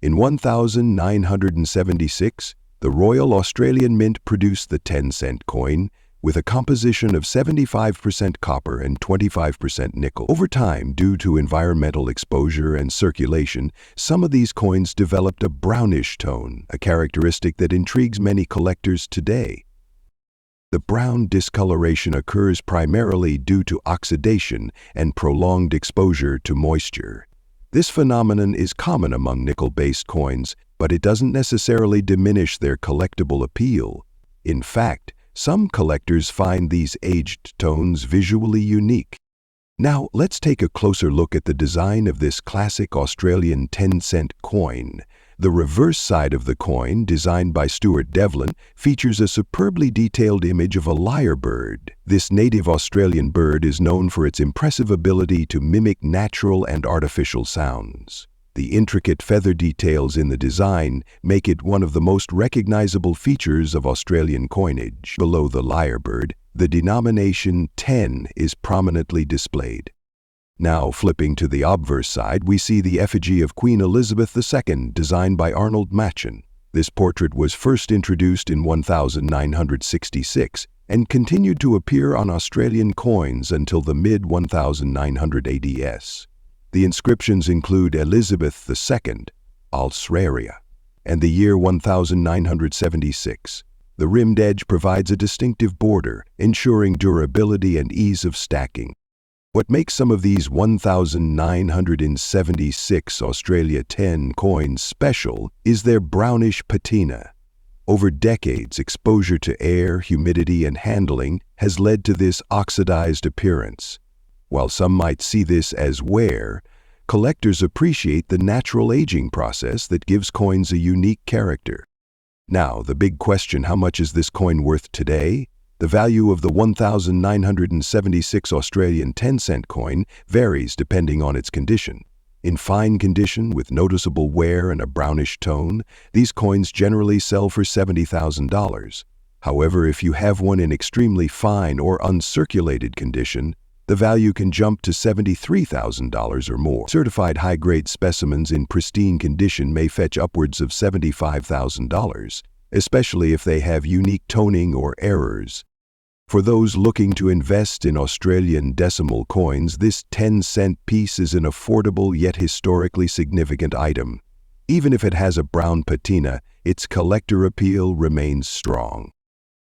In 1976, the Royal Australian Mint produced the 10-cent coin with a composition of 75% copper and 25% nickel. Over time, due to environmental exposure and circulation, some of these coins developed a brownish tone, a characteristic that intrigues many collectors today. The brown discoloration occurs primarily due to oxidation and prolonged exposure to moisture. This phenomenon is common among nickel-based coins, but it doesn't necessarily diminish their collectible appeal. In fact, some collectors find these aged tones visually unique. Now, let's take a closer look at the design of this classic Australian 10-cent coin. The reverse side of the coin, designed by Stuart Devlin, features a superbly detailed image of a lyrebird. This native Australian bird is known for its impressive ability to mimic natural and artificial sounds. The intricate feather details in the design make it one of the most recognizable features of Australian coinage. Below the lyrebird, the denomination 10 is prominently displayed. Now, flipping to the obverse side, we see the effigy of Queen Elizabeth II, designed by Arnold Machen. This portrait was first introduced in 1966 and continued to appear on Australian coins until the mid-1980s. The inscriptions include Elizabeth II, Alsraria, and the year 1976. The rimmed edge provides a distinctive border, ensuring durability and ease of stacking. What makes some of these 1976 Australia 10 coins special is their brownish patina. Over decades, exposure to air, humidity, and handling has led to this oxidized appearance. While some might see this as wear, collectors appreciate the natural aging process that gives coins a unique character. Now, the big question: how much is this coin worth today? The value of the 1976 Australian 10-cent coin varies depending on its condition. In fine condition, with noticeable wear and a brownish tone, these coins generally sell for $70,000. However, if you have one in extremely fine or uncirculated condition, the value can jump to $73,000 or more. Certified high-grade specimens in pristine condition may fetch upwards of $75,000, especially if they have unique toning or errors. For those looking to invest in Australian decimal coins, this 10-cent piece is an affordable yet historically significant item. Even if it has a brown patina, its collector appeal remains strong.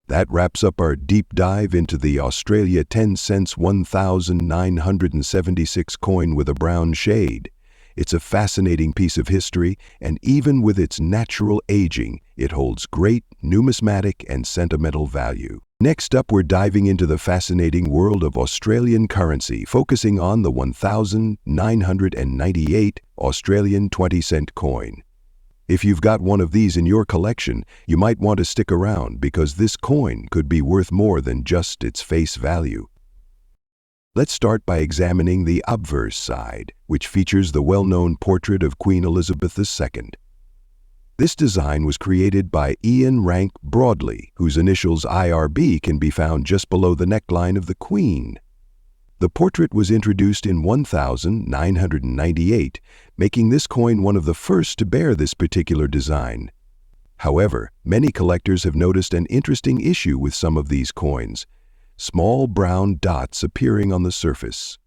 That wraps up our deep dive into the Australia 10 cents 1976 coin with a brown shade. It's a fascinating piece of history, and even with its natural aging, it holds great numismatic and sentimental value. Next up, we're diving into the fascinating world of Australian currency, focusing on the 1998 Australian 20-cent coin. If you've got one of these in your collection, you might want to stick around because this coin could be worth more than just its face value. Let's start by examining the obverse side, which features the well-known portrait of Queen Elizabeth II. This design was created by Ian Rank Broadley, whose initials IRB can be found just below the neckline of the Queen. The portrait was introduced in 1998, making this coin one of the first to bear this particular design. However, many collectors have noticed an interesting issue with some of these coins: small brown dots appearing on the surface.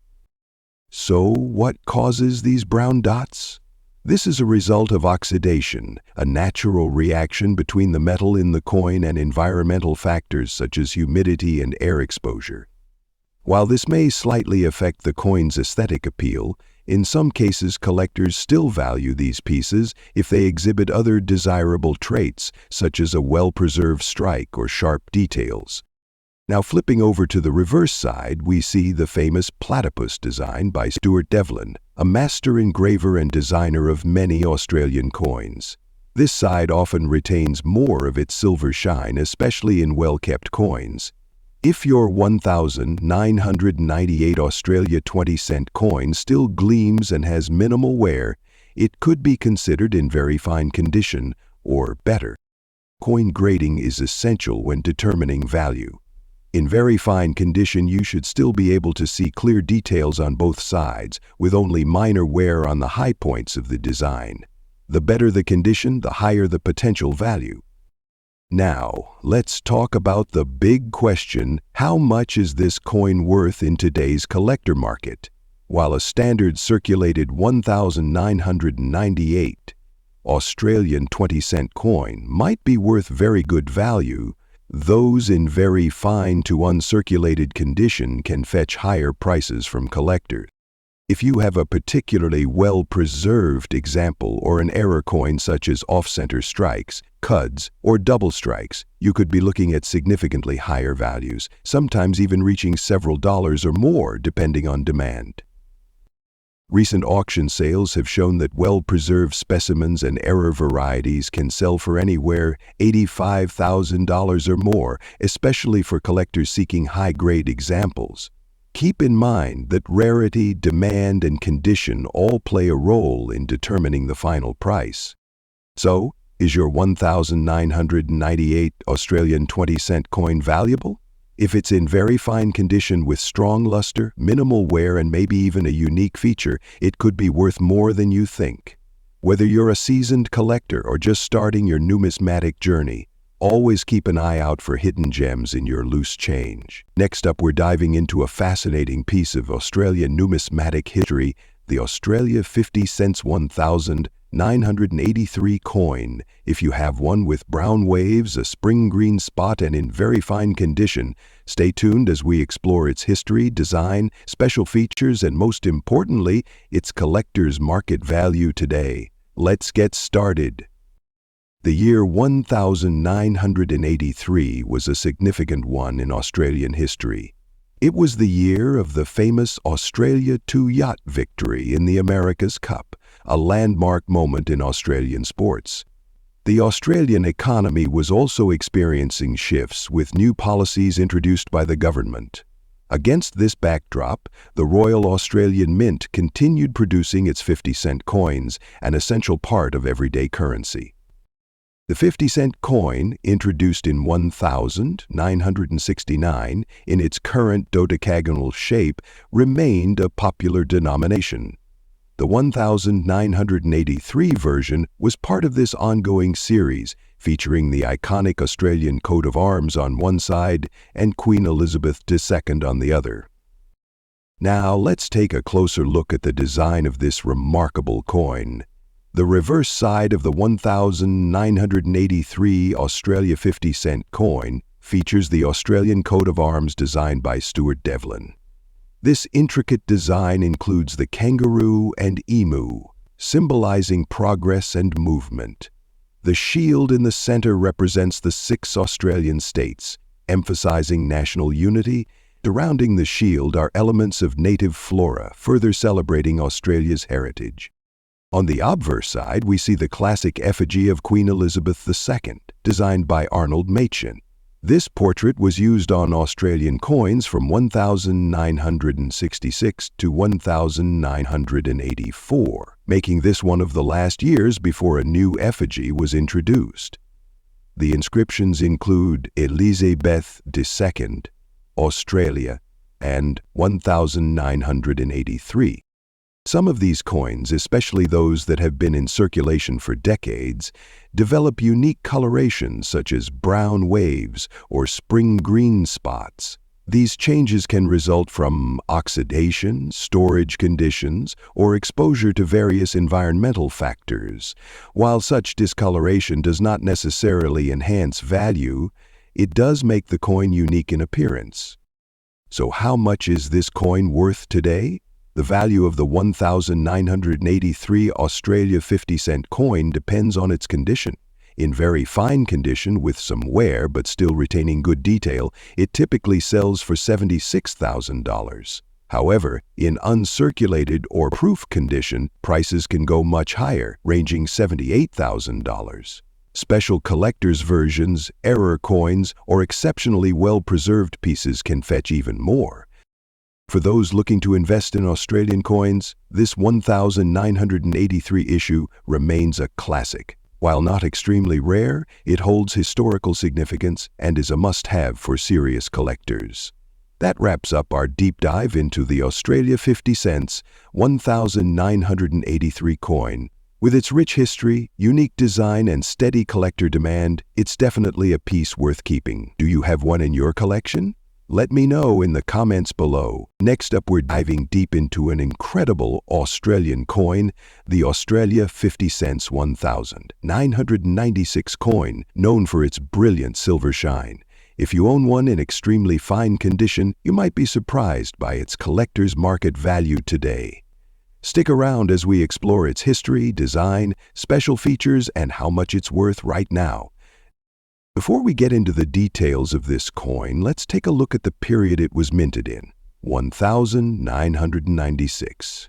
So, what causes these brown dots? This is a result of oxidation, a natural reaction between the metal in the coin and environmental factors such as humidity and air exposure. While this may slightly affect the coin's aesthetic appeal, in some cases collectors still value these pieces if they exhibit other desirable traits, such as a well-preserved strike or sharp details. Now, flipping over to the reverse side, we see the famous platypus design by Stuart Devlin, a master engraver and designer of many Australian coins. This side often retains more of its silver shine, especially in well-kept coins. If your 1998 Australia 20-cent coin still gleams and has minimal wear, it could be considered in very fine condition or better. Coin grading is essential when determining value. In very fine condition, you should still be able to see clear details on both sides, with only minor wear on the high points of the design. The better the condition, the higher the potential value. Now, let's talk about the big question: how much is this coin worth in today's collector market? While a standard circulated 1998 Australian 20-cent coin might be worth very good value, those in very fine to uncirculated condition can fetch higher prices from collectors. If you have a particularly well-preserved example or an error coin such as off-center strikes, cuds, or double strikes, you could be looking at significantly higher values, sometimes even reaching several dollars or more depending on demand. Recent auction sales have shown that well-preserved specimens and error varieties can sell for anywhere $85,000 or more, especially for collectors seeking high-grade examples. Keep in mind that rarity, demand, and condition all play a role in determining the final price. So, is your 1998 Australian 20-cent coin valuable? If it's in very fine condition with strong luster, minimal wear, and maybe even a unique feature, it could be worth more than you think. Whether you're a seasoned collector or just starting your numismatic journey, always keep an eye out for hidden gems in your loose change. Next up, we're diving into a fascinating piece of Australian numismatic history, the Australia 50 cents 1983 coin. If you have one with brown waves, a spring green spot, and in very fine condition, stay tuned as we explore its history, design, special features, and most importantly, its collector's market value today. Let's get started. The year 1983 was a significant one in Australian history. It was the year of the famous Australia 2 yacht victory in the America's Cup, a landmark moment in Australian sports. The Australian economy was also experiencing shifts, with new policies introduced by the government. Against this backdrop, the Royal Australian Mint continued producing its 50-cent coins, an essential part of everyday currency. The 50-cent coin, introduced in 1969 in its current dodecagonal shape, remained a popular denomination. The 1983 version was part of this ongoing series, featuring the iconic Australian coat of arms on one side and Queen Elizabeth II on the other. Now, let's take a closer look at the design of this remarkable coin. The reverse side of the 1983 Australia 50-cent coin features the Australian coat of arms designed by Stuart Devlin. This intricate design includes the kangaroo and emu, symbolizing progress and movement. The shield in the center represents the 6 Australian states, emphasizing national unity. Surrounding the shield are elements of native flora, further celebrating Australia's heritage. On the obverse side, we see the classic effigy of Queen Elizabeth II, designed by Arnold Machin. This portrait was used on Australian coins from 1966 to 1984, making this one of the last years before a new effigy was introduced. The inscriptions include Elizabeth II, Australia, and 1983. Some of these coins, especially those that have been in circulation for decades, develop unique colorations such as brown waves or spring green spots. These changes can result from oxidation, storage conditions, or exposure to various environmental factors. While such discoloration does not necessarily enhance value, it does make the coin unique in appearance. So how much is this coin worth today? The value of the 1983 Australia 50-cent coin depends on its condition. In very fine condition with some wear but still retaining good detail, it typically sells for $76,000. However, in uncirculated or proof condition, prices can go much higher, ranging $78,000. Special collector's versions, error coins, or exceptionally well-preserved pieces can fetch even more. For those looking to invest in Australian coins, this 1983 issue remains a classic. While not extremely rare, it holds historical significance and is a must-have for serious collectors. That wraps up our deep dive into the Australia 50 cents 1983 coin. With its rich history, unique design, and steady collector demand, it's definitely a piece worth keeping. Do you have one in your collection? Let me know in the comments below. Next up, we're diving deep into an incredible Australian coin, the Australia 50 cents 1996 coin, known for its brilliant silver shine. If you own one in extremely fine condition, you might be surprised by its collector's market value today. Stick around as we explore its history, design, special features, and how much it's worth right now. Before we get into the details of this coin, let's take a look at the period it was minted in, 1996.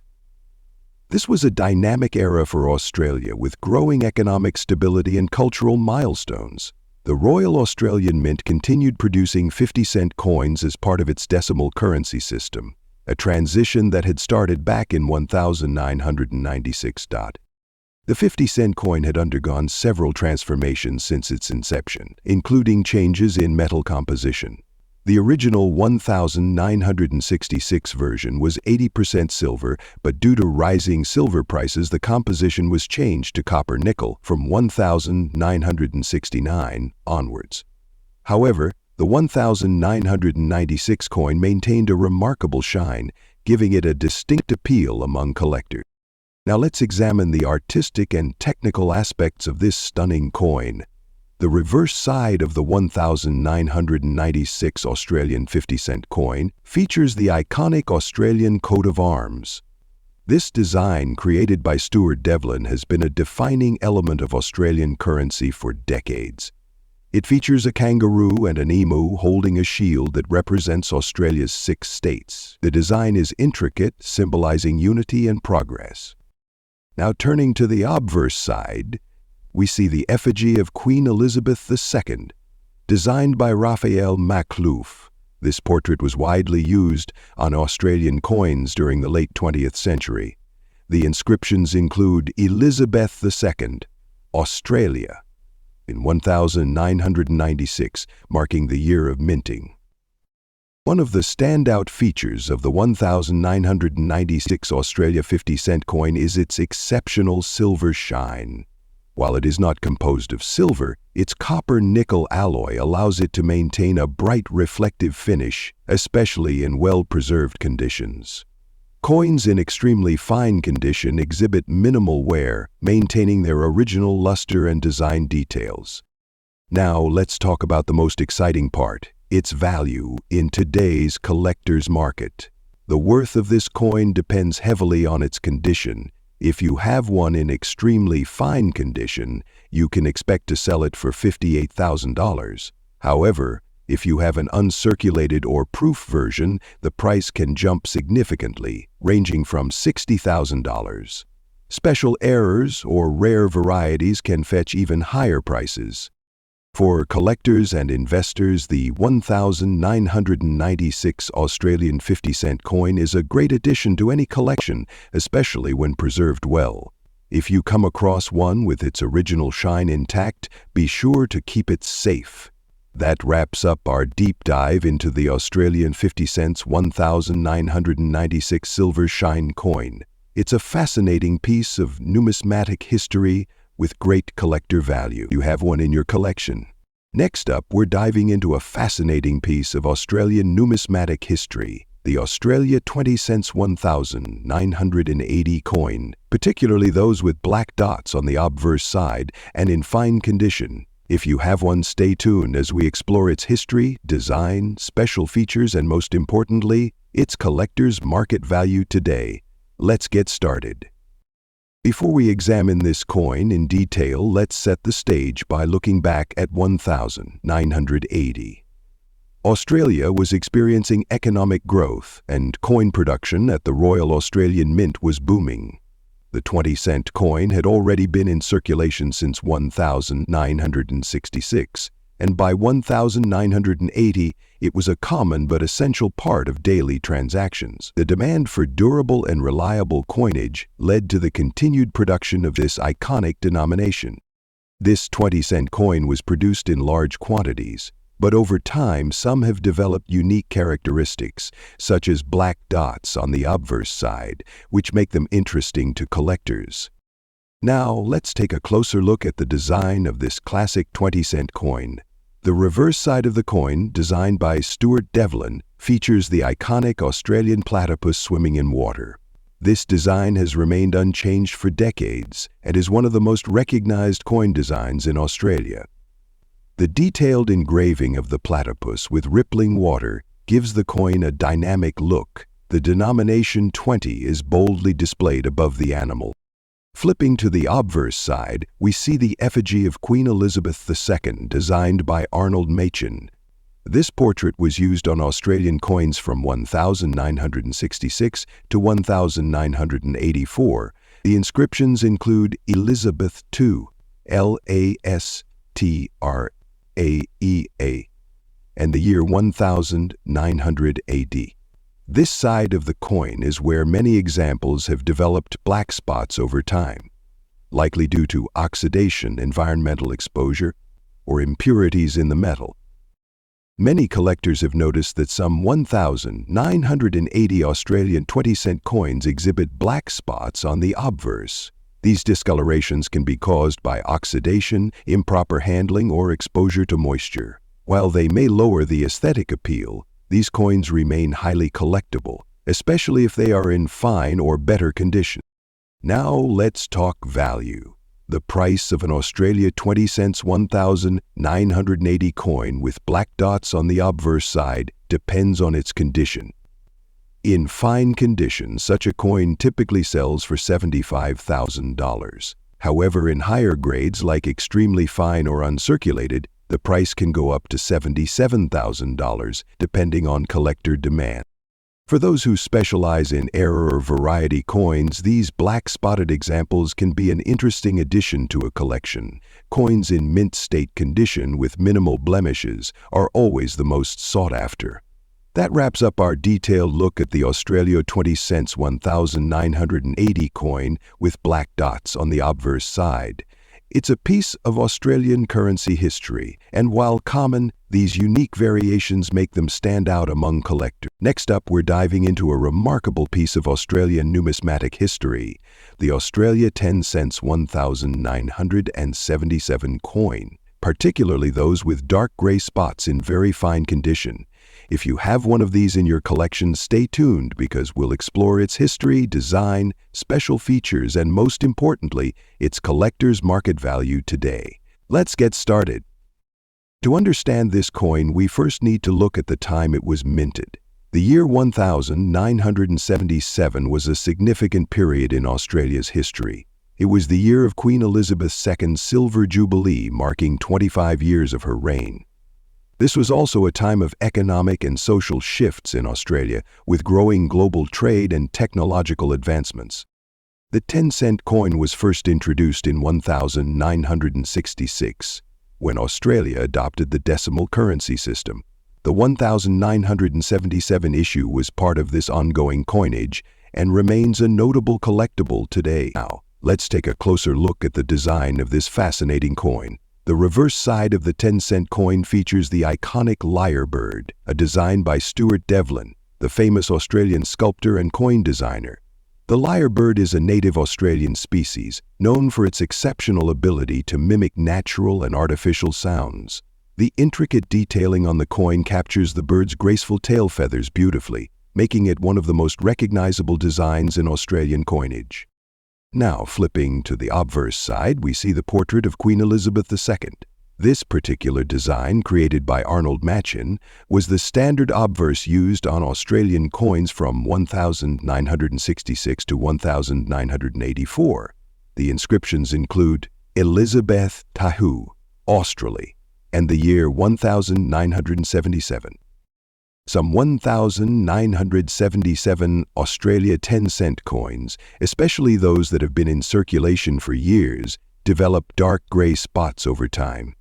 This was a dynamic era for Australia with growing economic stability and cultural milestones. The Royal Australian Mint continued producing 50-cent coins as part of its decimal currency system, a transition that had started back in 1996. The 50-cent coin had undergone several transformations since its inception, including changes in metal composition. The original 1966 version was 80% silver, but due to rising silver prices, the composition was changed to copper-nickel from 1969 onwards. However, the 1996 coin maintained a remarkable shine, giving it a distinct appeal among collectors. Now let's examine the artistic and technical aspects of this stunning coin. The reverse side of the 1996 Australian 50-cent coin features the iconic Australian coat of arms. This design, created by Stuart Devlin, has been a defining element of Australian currency for decades. It features a kangaroo and an emu holding a shield that represents Australia's 6 states. The design is intricate, symbolizing unity and progress. Now turning to the obverse side, we see the effigy of Queen Elizabeth II, designed by Raphael Makhlouf. This portrait was widely used on Australian coins during the late 20th century. The inscriptions include Elizabeth II, Australia, in 1996, marking the year of minting. One of the standout features of the 1996 Australia 50-cent coin is its exceptional silver shine. While it is not composed of silver, its copper-nickel alloy allows it to maintain a bright reflective finish, especially in well-preserved conditions. Coins in extremely fine condition exhibit minimal wear, maintaining their original luster and design details. Now let's talk about the most exciting part: its value in today's collector's market. The worth of this coin depends heavily on its condition. If you have one in extremely fine condition, you can expect to sell it for $58,000. However, if you have an uncirculated or proof version, the price can jump significantly, ranging from $60,000. Special errors or rare varieties can fetch even higher prices. For collectors and investors, the 1996 Australian 50-cent coin is a great addition to any collection, especially when preserved well. If you come across one with its original shine intact, be sure to keep it safe. That wraps up our deep dive into the Australian 50 cents 1996 silver shine coin. It's a fascinating piece of numismatic history with great collector value. You have one in your collection. Next up, we're diving into a fascinating piece of Australian numismatic history, the Australia 20 cents 1980 coin, particularly those with black dots on the obverse side and in fine condition. If you have one, stay tuned as we explore its history, design, special features, and most importantly, its collector's market value today. Let's get started. Before we examine this coin in detail, let's set the stage by looking back at 1980. Australia was experiencing economic growth, and coin production at the Royal Australian Mint was booming. The 20-cent coin had already been in circulation since 1966, and by 1980, it was a common but essential part of daily transactions. The demand for durable and reliable coinage led to the continued production of this iconic denomination. This 20-cent coin was produced in large quantities, but over time some have developed unique characteristics, such as black dots on the obverse side, which make them interesting to collectors. Now, let's take a closer look at the design of this classic 20-cent coin. The reverse side of the coin, designed by Stuart Devlin, features the iconic Australian platypus swimming in water. This design has remained unchanged for decades and is one of the most recognized coin designs in Australia. The detailed engraving of the platypus with rippling water gives the coin a dynamic look. The denomination 20 is boldly displayed above the animal. Flipping to the obverse side, we see the effigy of Queen Elizabeth II, designed by Arnold Machin. This portrait was used on Australian coins from 1966 to 1984. The inscriptions include Elizabeth II, LASTRAEA, and the year 1900 AD. This side of the coin is where many examples have developed black spots over time, likely due to oxidation, environmental exposure, or impurities in the metal. Many collectors have noticed that some 1,980 Australian 20-cent coins exhibit black spots on the obverse. These discolorations can be caused by oxidation, improper handling, or exposure to moisture. While they may lower the aesthetic appeal, these coins remain highly collectible, especially if they are in fine or better condition. Now let's talk value. The price of an Australia 20 cents 1980 coin with black dots on the obverse side depends on its condition. In fine condition, such a coin typically sells for $75,000. However, in higher grades like extremely fine or uncirculated, the price can go up to $77,000, depending on collector demand. For those who specialize in error or variety coins, these black-spotted examples can be an interesting addition to a collection. Coins in mint state condition with minimal blemishes are always the most sought after. That wraps up our detailed look at the Australia 20 cents 1980 coin with black dots on the obverse side. It's a piece of Australian currency history, and while common, these unique variations make them stand out among collectors. Next up, we're diving into a remarkable piece of Australian numismatic history, the Australia 10 cents 1977 coin, particularly those with dark gray spots in very fine condition. If you have one of these in your collection, stay tuned because we'll explore its history, design, special features, and most importantly, its collector's market value today. Let's get started. To understand this coin, we first need to look at the time it was minted. The year 1977 was a significant period in Australia's history. It was the year of Queen Elizabeth II's Silver Jubilee, marking 25 years of her reign. This was also a time of economic and social shifts in Australia, with growing global trade and technological advancements. The 10-cent coin was first introduced in 1966, when Australia adopted the decimal currency system. The 1977 issue was part of this ongoing coinage and remains a notable collectible today. Now, let's take a closer look at the design of this fascinating coin. The reverse side of the 10-cent coin features the iconic lyrebird, a design by Stuart Devlin, the famous Australian sculptor and coin designer. The lyrebird is a native Australian species, known for its exceptional ability to mimic natural and artificial sounds. The intricate detailing on the coin captures the bird's graceful tail feathers beautifully, making it one of the most recognizable designs in Australian coinage. Now, flipping to the obverse side, we see the portrait of Queen Elizabeth II. This particular design, created by Arnold Machin, was the standard obverse used on Australian coins from 1966 to 1984. The inscriptions include Elizabeth Tahu, Australia, and the year 1977. Some 1,977 Australia 10-cent coins, especially those that have been in circulation for years, develop dark gray spots over time.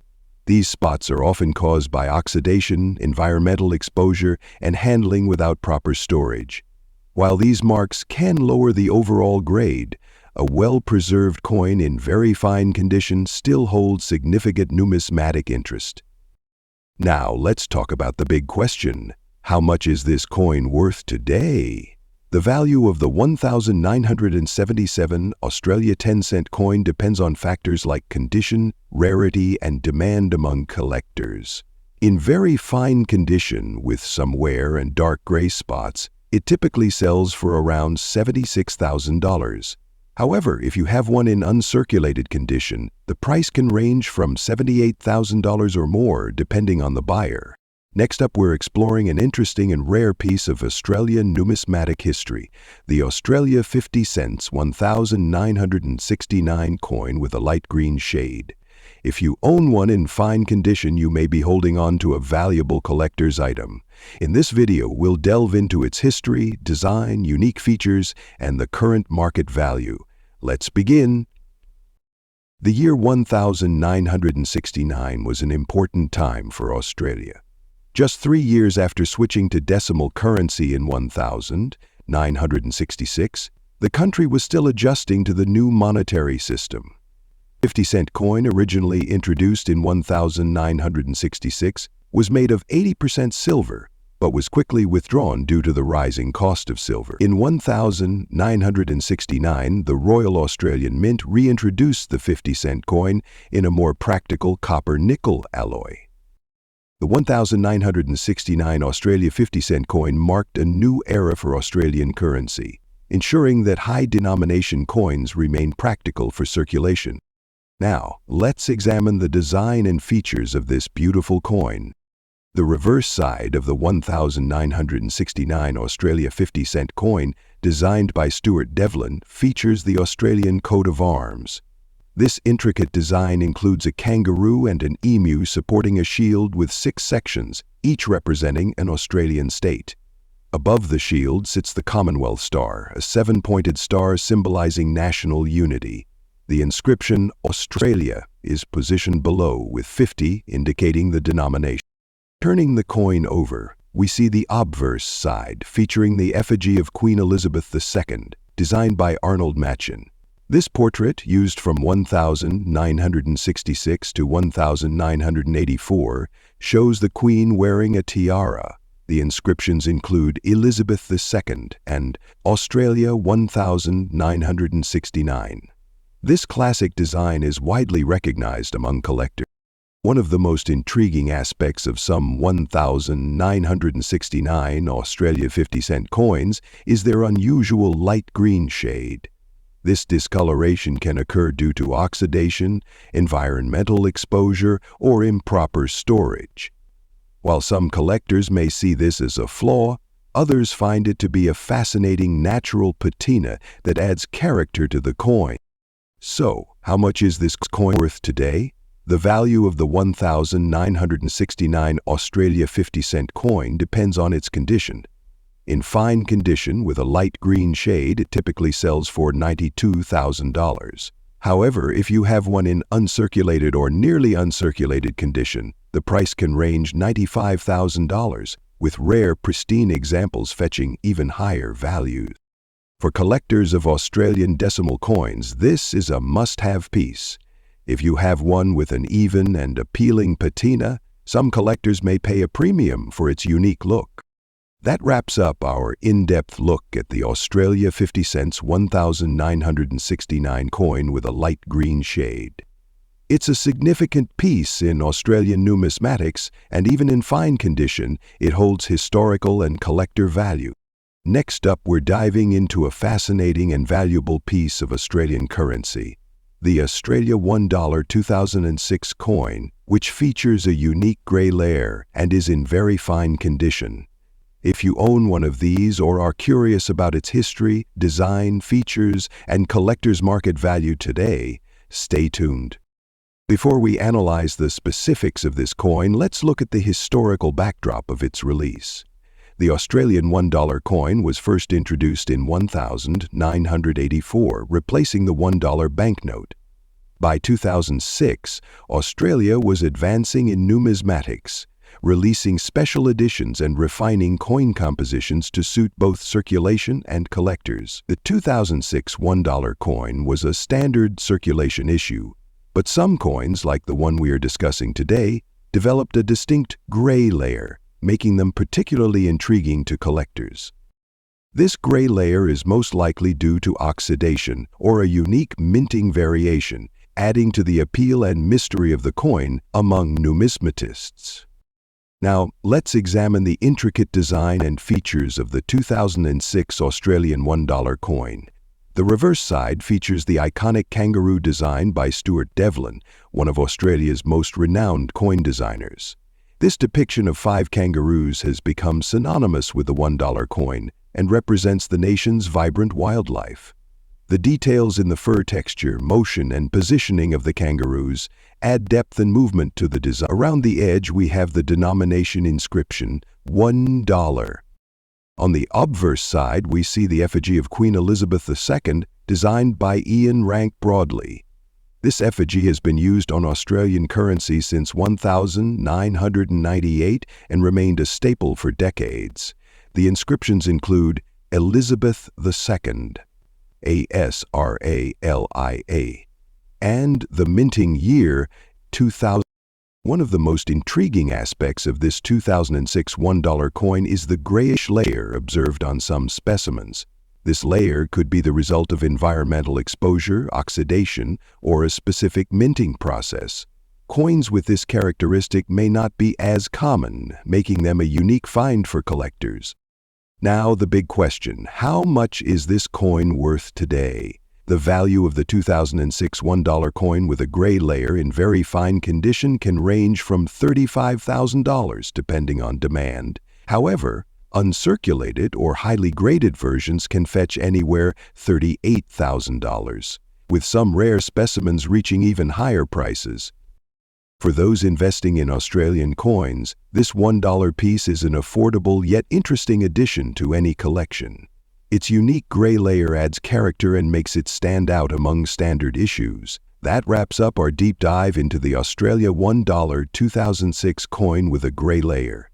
These spots are often caused by oxidation, environmental exposure, and handling without proper storage. While these marks can lower the overall grade, a well-preserved coin in very fine condition still holds significant numismatic interest. Now, let's talk about the big question. How much is this coin worth today? The value of the 1,977 Australia 10-cent coin depends on factors like condition, rarity, and demand among collectors. In very fine condition, with some wear and dark gray spots, it typically sells for around $76,000. However, if you have one in uncirculated condition, the price can range from $78,000 or more, depending on the buyer. Next up, we're exploring an interesting and rare piece of Australian numismatic history, the Australia 50 cents 1969 coin with a light green shade. If you own one in fine condition, you may be holding on to a valuable collector's item. In this video, we'll delve into its history, design, unique features, and the current market value. Let's begin. The year 1969 was an important time for Australia. Just 3 years after switching to decimal currency in 1966, the country was still adjusting to the new monetary system. 50-cent coin, originally introduced in 1966, was made of 80% silver, but was quickly withdrawn due to the rising cost of silver. In 1969, the Royal Australian Mint reintroduced the 50-cent coin in a more practical copper-nickel alloy. The 1969 Australia 50-cent coin marked a new era for Australian currency, ensuring that high-denomination coins remain practical for circulation. Now, let's examine the design and features of this beautiful coin. The reverse side of the 1969 Australia 50-cent coin, designed by Stuart Devlin, features the Australian coat of arms. This intricate design includes a kangaroo and an emu supporting a shield with 6 sections, each representing an Australian state. Above the shield sits the Commonwealth Star, a 7-pointed star symbolizing national unity. The inscription, Australia, is positioned below with 50 indicating the denomination. Turning the coin over, we see the obverse side featuring the effigy of Queen Elizabeth II, designed by Arnold Machin. This portrait, used from 1966 to 1984, shows the Queen wearing a tiara. The inscriptions include Elizabeth II and Australia 1969. This classic design is widely recognized among collectors. One of the most intriguing aspects of some 1,969 Australia 50-cent coins is their unusual light green shade. This discoloration can occur due to oxidation, environmental exposure, or improper storage. While some collectors may see this as a flaw, others find it to be a fascinating natural patina that adds character to the coin. So, how much is this coin worth today? The value of the 1,969 Australia 50-cent coin depends on its condition. In fine condition with a light green shade, it typically sells for $92,000. However, if you have one in uncirculated or nearly uncirculated condition, the price can range $95,000, with rare, pristine examples fetching even higher values. For collectors of Australian decimal coins, this is a must-have piece. If you have one with an even and appealing patina, some collectors may pay a premium for its unique look. That wraps up our in-depth look at the Australia 50 cents 1969 coin with a light green shade. It's a significant piece in Australian numismatics, and even in fine condition, it holds historical and collector value. Next up, we're diving into a fascinating and valuable piece of Australian currency, the Australia $1 2006 coin, which features a unique grey layer and is in very fine condition. If you own one of these or are curious about its history, design, features, and collector's market value today, stay tuned. Before we analyze the specifics of this coin, let's look at the historical backdrop of its release. The Australian $1 coin was first introduced in 1984, replacing the $1 banknote. By 2006, Australia was advancing in numismatics, releasing special editions and refining coin compositions to suit both circulation and collectors. The 2006 $1 coin was a standard circulation issue, but some coins, like the one we are discussing today, developed a distinct gray layer, making them particularly intriguing to collectors. This gray layer is most likely due to oxidation or a unique minting variation, adding to the appeal and mystery of the coin among numismatists. Now, let's examine the intricate design and features of the 2006 Australian $1 coin. The reverse side features the iconic kangaroo design by Stuart Devlin, one of Australia's most renowned coin designers. This depiction of 5 kangaroos has become synonymous with the $1 coin and represents the nation's vibrant wildlife. The details in the fur texture, motion, and positioning of the kangaroos add depth and movement to the design. Around the edge, we have the denomination inscription, $1. On the obverse side, we see the effigy of Queen Elizabeth II, designed by Ian Rank Broadley. This effigy has been used on Australian currency since 1998 and remained a staple for decades. The inscriptions include Elizabeth II, ASRALIA, and the minting year 2000. One of the most intriguing aspects of this 2006 $1 coin is the grayish layer observed on some specimens. This layer could be the result of environmental exposure, oxidation, or a specific minting process. Coins with this characteristic may not be as common, making them a unique find for collectors. Now the big question, how much is this coin worth today? The value of the 2006 $1 coin with a gray layer in very fine condition can range from $35,000 depending on demand. However, uncirculated or highly graded versions can fetch anywhere $38,000, with some rare specimens reaching even higher prices. For those investing in Australian coins, this $1 piece is an affordable yet interesting addition to any collection. Its unique gray layer adds character and makes it stand out among standard issues. That wraps up our deep dive into the Australia $1 2006 coin with a gray layer.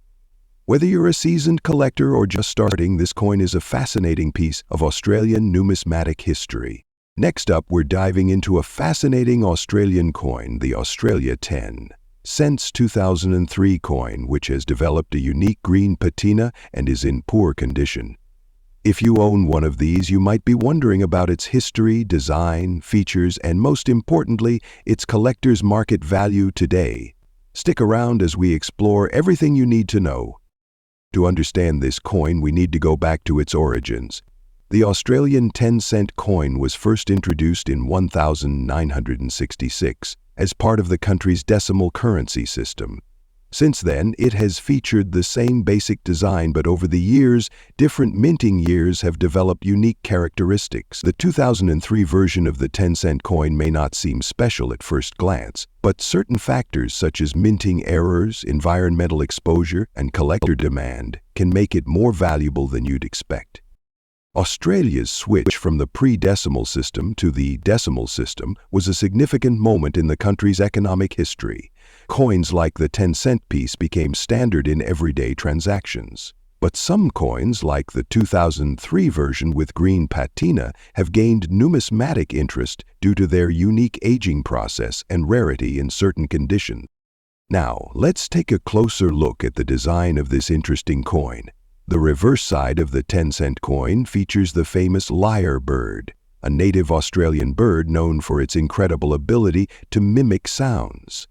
Whether you're a seasoned collector or just starting, this coin is a fascinating piece of Australian numismatic history. Next up, we're diving into a fascinating Australian coin, the Australia 10 cents 2003 coin, which has developed a unique green patina and is in poor condition. If you own one of these, you might be wondering about its history, design, features, and most importantly, its collector's market value today. Stick around as we explore everything you need to know. To understand this coin, we need to go back to its origins. The Australian 10-cent coin was first introduced in 1966 as part of the country's decimal currency system. Since then, it has featured the same basic design, but over the years, different minting years have developed unique characteristics. The 2003 version of the 10-cent coin may not seem special at first glance, but certain factors such as minting errors, environmental exposure, and collector demand can make it more valuable than you'd expect. Australia's switch from the pre-decimal system to the decimal system was a significant moment in the country's economic history. Coins like the 10-cent piece became standard in everyday transactions. But some coins, like the 2003 version with green patina, have gained numismatic interest due to their unique aging process and rarity in certain conditions. Now, let's take a closer look at the design of this interesting coin. The reverse side of the 10-cent coin features the famous lyre bird, a native Australian bird known for its incredible ability to mimic sounds.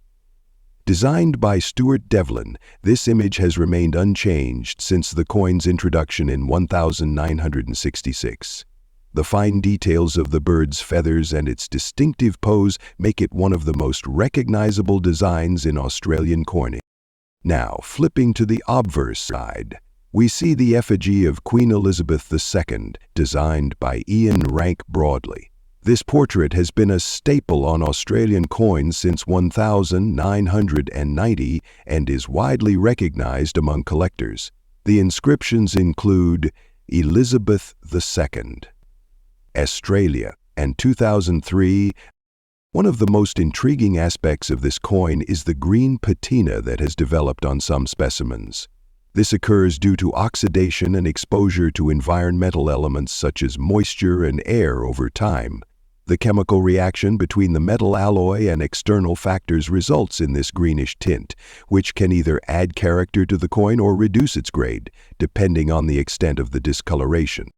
Designed by Stuart Devlin, this image has remained unchanged since the coin's introduction in 1966. The fine details of the bird's feathers and its distinctive pose make it one of the most recognizable designs in Australian coining. Now, flipping to the obverse side, we see the effigy of Queen Elizabeth II, designed by Ian Rank Broadley. This portrait has been a staple on Australian coins since 1990 and is widely recognized among collectors. The inscriptions include Elizabeth II, Australia, and 2003. One of the most intriguing aspects of this coin is the green patina that has developed on some specimens. This occurs due to oxidation and exposure to environmental elements such as moisture and air over time. The chemical reaction between the metal alloy and external factors results in this greenish tint, which can either add character to the coin or reduce its grade, depending on the extent of the discoloration.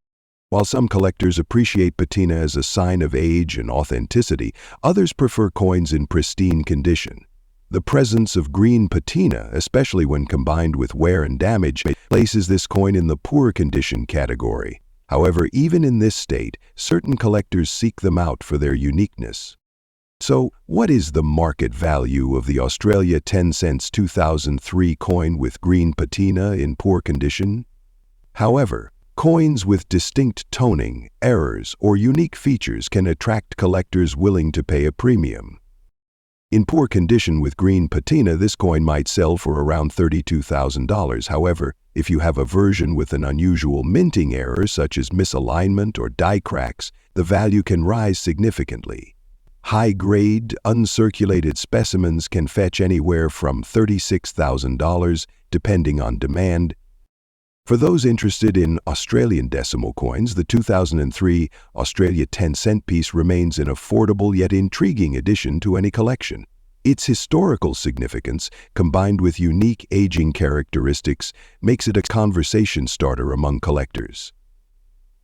While some collectors appreciate patina as a sign of age and authenticity, others prefer coins in pristine condition. The presence of green patina, especially when combined with wear and damage, places this coin in the poor condition category. However, even in this state, certain collectors seek them out for their uniqueness. So, what is the market value of the Australia 10 cents 2003 coin with green patina in poor condition? However, coins with distinct toning, errors, or unique features can attract collectors willing to pay a premium. In poor condition with green patina, this coin might sell for around $32,000. However, if you have a version with an unusual minting error such as misalignment or die cracks, the value can rise significantly. High-grade, uncirculated specimens can fetch anywhere from $36,000, depending on demand. For those interested in Australian decimal coins, the 2003 Australia 10-cent piece remains an affordable yet intriguing addition to any collection. Its historical significance, combined with unique aging characteristics, makes it a conversation starter among collectors.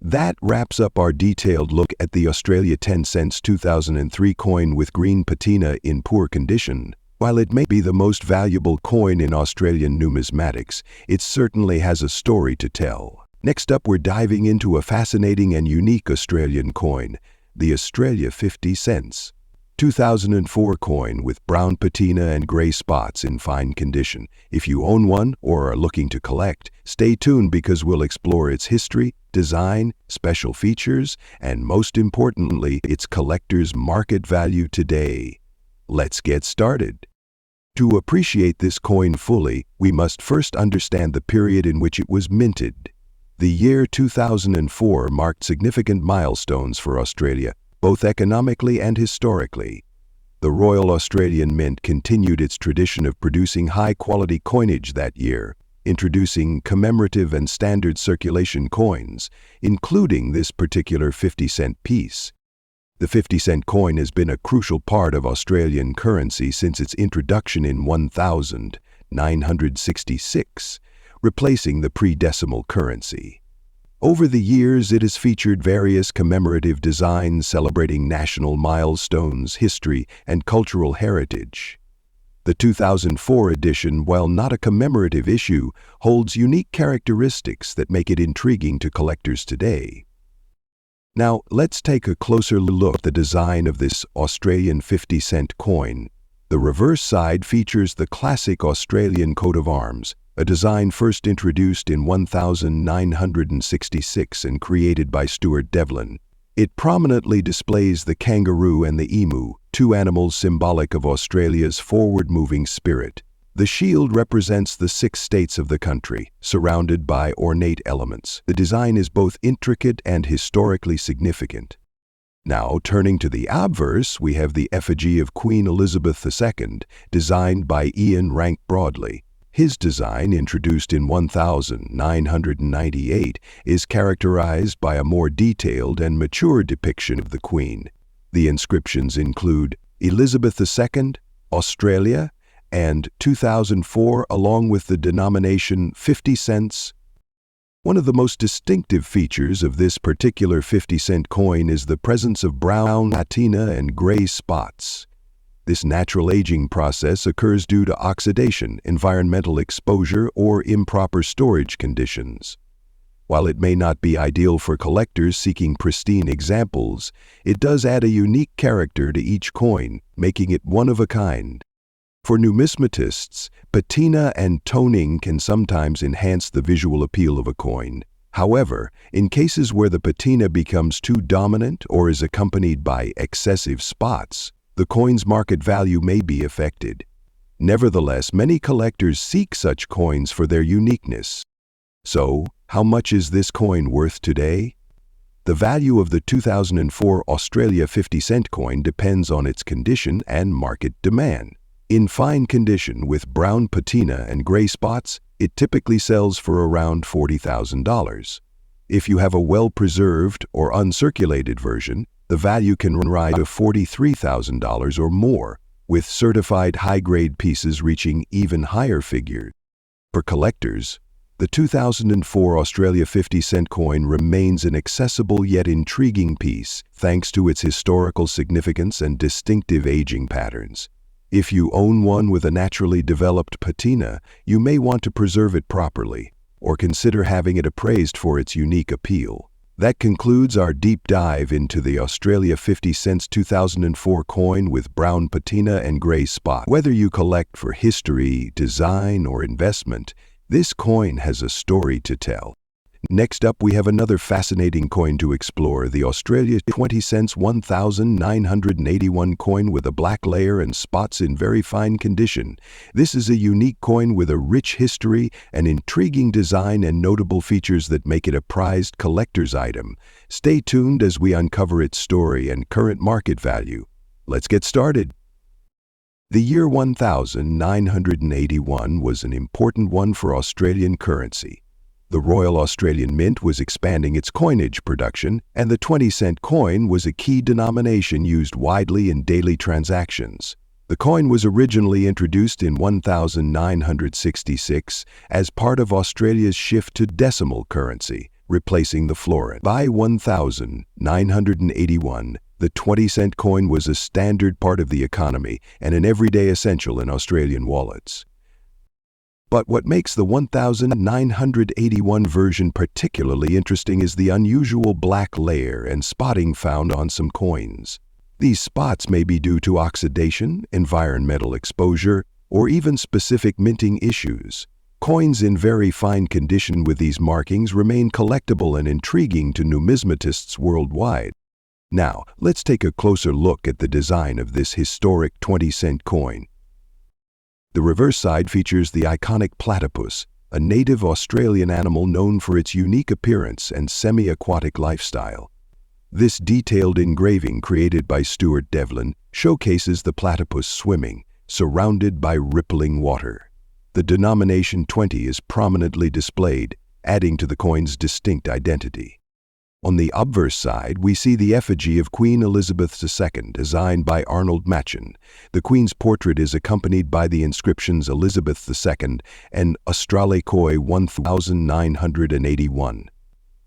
That wraps up our detailed look at the Australia 10 cents 2003 coin with green patina in poor condition. While it may be the most valuable coin in Australian numismatics, it certainly has a story to tell. Next up, we're diving into a fascinating and unique Australian coin, the Australia 50 cents 2004 coin with brown patina and gray spots in fine condition. If you own one or are looking to collect, stay tuned because we'll explore its history, design, special features, and most importantly, its collector's market value today. Let's get started. To appreciate this coin fully, we must first understand the period in which it was minted. The year 2004 marked significant milestones for Australia, both economically and historically. The Royal Australian Mint continued its tradition of producing high-quality coinage that year, introducing commemorative and standard circulation coins, including this particular 50-cent piece. The 50-cent coin has been a crucial part of Australian currency since its introduction in 1966, replacing the pre-decimal currency. Over the years, it has featured various commemorative designs celebrating national milestones, history, and cultural heritage. The 2004 edition, while not a commemorative issue, holds unique characteristics that make it intriguing to collectors today. Now, let's take a closer look at the design of this Australian 50-cent coin. The reverse side features the classic Australian coat of arms, a design first introduced in 1966 and created by Stuart Devlin. It prominently displays the kangaroo and the emu, two animals symbolic of Australia's forward-moving spirit. The shield represents the 6 states of the country, surrounded by ornate elements. The design is both intricate and historically significant. Now, turning to the obverse, we have the effigy of Queen Elizabeth II, designed by Ian Rank Broadley. His design, introduced in 1998, is characterized by a more detailed and mature depiction of the Queen. The inscriptions include Elizabeth II, Australia, and 2004, along with the denomination 50 cents. One of the most distinctive features of this particular 50-cent coin is the presence of brown patina and gray spots. This natural aging process occurs due to oxidation, environmental exposure, or improper storage conditions. While it may not be ideal for collectors seeking pristine examples, it does add a unique character to each coin, making it one of a kind. For numismatists, patina and toning can sometimes enhance the visual appeal of a coin. However, in cases where the patina becomes too dominant or is accompanied by excessive spots, the coin's market value may be affected. Nevertheless, many collectors seek such coins for their uniqueness. So, how much is this coin worth today? The value of the 2004 Australia 50-cent coin depends on its condition and market demand. In fine condition with brown patina and gray spots, it typically sells for around $40,000. If you have a well-preserved or uncirculated version, the value can rise to $43,000 or more, with certified high-grade pieces reaching even higher figures. For collectors, the 2004 Australia 50-cent coin remains an accessible yet intriguing piece thanks to its historical significance and distinctive aging patterns. If you own one with a naturally developed patina, you may want to preserve it properly, or consider having it appraised for its unique appeal. That concludes our deep dive into the Australia 50 cents 2004 coin with brown patina and gray spot. Whether you collect for history, design, or investment, this coin has a story to tell. Next up, we have another fascinating coin to explore, the Australia 20 cents 1981 coin with a black layer and spots in very fine condition. This is a unique coin with a rich history, an intriguing design, and notable features that make it a prized collector's item. Stay tuned as we uncover its story and current market value. Let's get started. The year 1981 was an important one for Australian currency. The Royal Australian Mint was expanding its coinage production, and the 20-cent coin was a key denomination used widely in daily transactions. The coin was originally introduced in 1966 as part of Australia's shift to decimal currency, replacing the florin. By 1981, the 20-cent coin was a standard part of the economy and an everyday essential in Australian wallets. But what makes the 1981 version particularly interesting is the unusual black layer and spotting found on some coins. These spots may be due to oxidation, environmental exposure, or even specific minting issues. Coins in very fine condition with these markings remain collectible and intriguing to numismatists worldwide. Now, let's take a closer look at the design of this historic 20-cent coin. The reverse side features the iconic platypus, a native Australian animal known for its unique appearance and semi-aquatic lifestyle. This detailed engraving created by Stuart Devlin showcases the platypus swimming, surrounded by rippling water. The denomination 20 is prominently displayed, adding to the coin's distinct identity. On the obverse side, we see the effigy of Queen Elizabeth II, designed by Arnold Machen. The Queen's portrait is accompanied by the inscriptions Elizabeth II and Australia Koi 1981.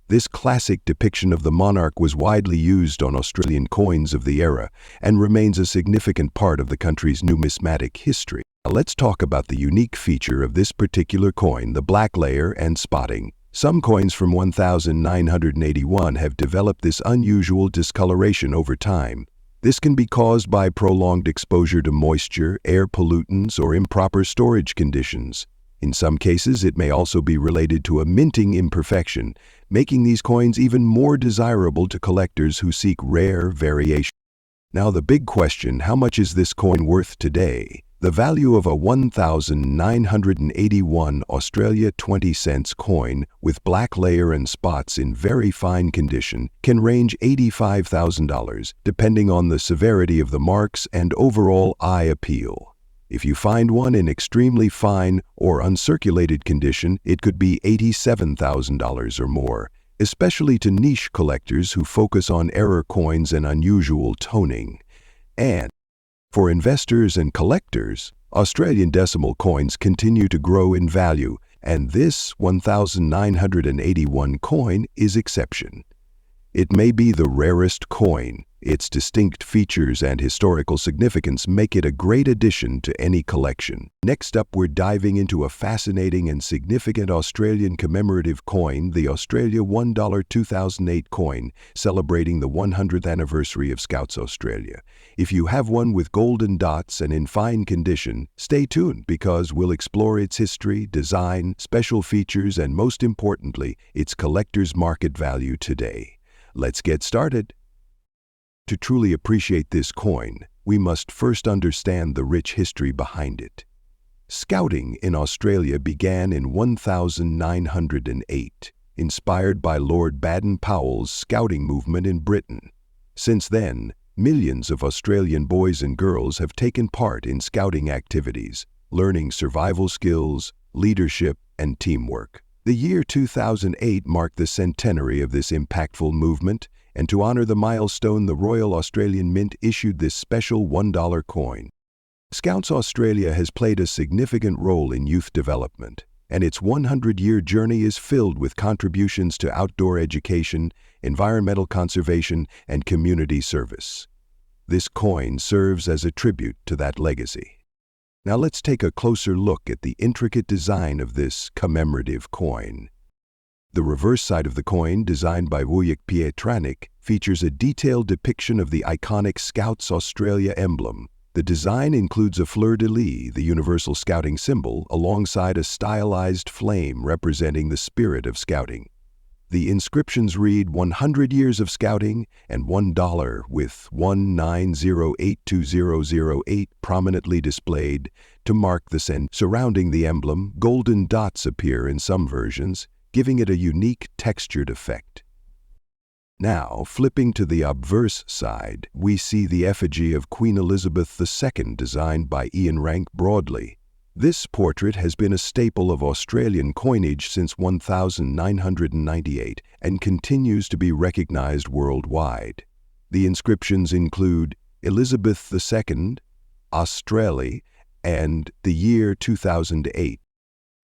This classic depiction of the monarch was widely used on Australian coins of the era and remains a significant part of the country's numismatic history. Now let's talk about the unique feature of this particular coin, the black layer and spotting. Some coins from 1981 have developed this unusual discoloration over time. This can be caused by prolonged exposure to moisture, air pollutants, or improper storage conditions. In some cases, it may also be related to a minting imperfection, making these coins even more desirable to collectors who seek rare variation. Now the big question, how much is this coin worth today? The value of a 1981 Australia 20 cents coin with black layer and spots in very fine condition can range $85,000, depending on the severity of the marks and overall eye appeal. If you find one in extremely fine or uncirculated condition, it could be $87,000 or more, especially to niche collectors who focus on error coins and unusual toning. And for investors and collectors, Australian decimal coins continue to grow in value, and this 1981 coin is exception. It may be the rarest coin. Its distinct features and historical significance make it a great addition to any collection. Next up, we're diving into a fascinating and significant Australian commemorative coin, the Australia $1 2008 coin, celebrating the 100th anniversary of Scouts Australia. If you have one with golden dots and in fine condition, stay tuned because we'll explore its history, design, special features, and most importantly, its collector's market value today. Let's get started. To truly appreciate this coin, we must first understand the rich history behind it. Scouting in Australia began in 1908, inspired by Lord Baden-Powell's scouting movement in Britain. Since then, millions of Australian boys and girls have taken part in scouting activities, learning survival skills, leadership, and teamwork. The year 2008 marked the centenary of this impactful movement, and to honor the milestone, the Royal Australian Mint issued this special $1 coin. Scouts Australia has played a significant role in youth development, and its 100-year journey is filled with contributions to outdoor education, environmental conservation, and community service. This coin serves as a tribute to that legacy. Now let's take a closer look at the intricate design of this commemorative coin. The reverse side of the coin, designed by Wojciech Pietranik, features a detailed depiction of the iconic Scouts Australia emblem. The design includes a fleur-de-lis, the universal scouting symbol, alongside a stylized flame representing the spirit of scouting. The inscriptions read 100 years of scouting and $1 with 190820008 prominently displayed to mark the centenary. Surrounding the emblem, golden dots appear in some versions, giving it a unique textured effect. Now, flipping to the obverse side, we see the effigy of Queen Elizabeth II designed by Ian Rank Broadley. This portrait has been a staple of Australian coinage since 1998 and continues to be recognized worldwide. The inscriptions include Elizabeth II, Australia, and the year 2008.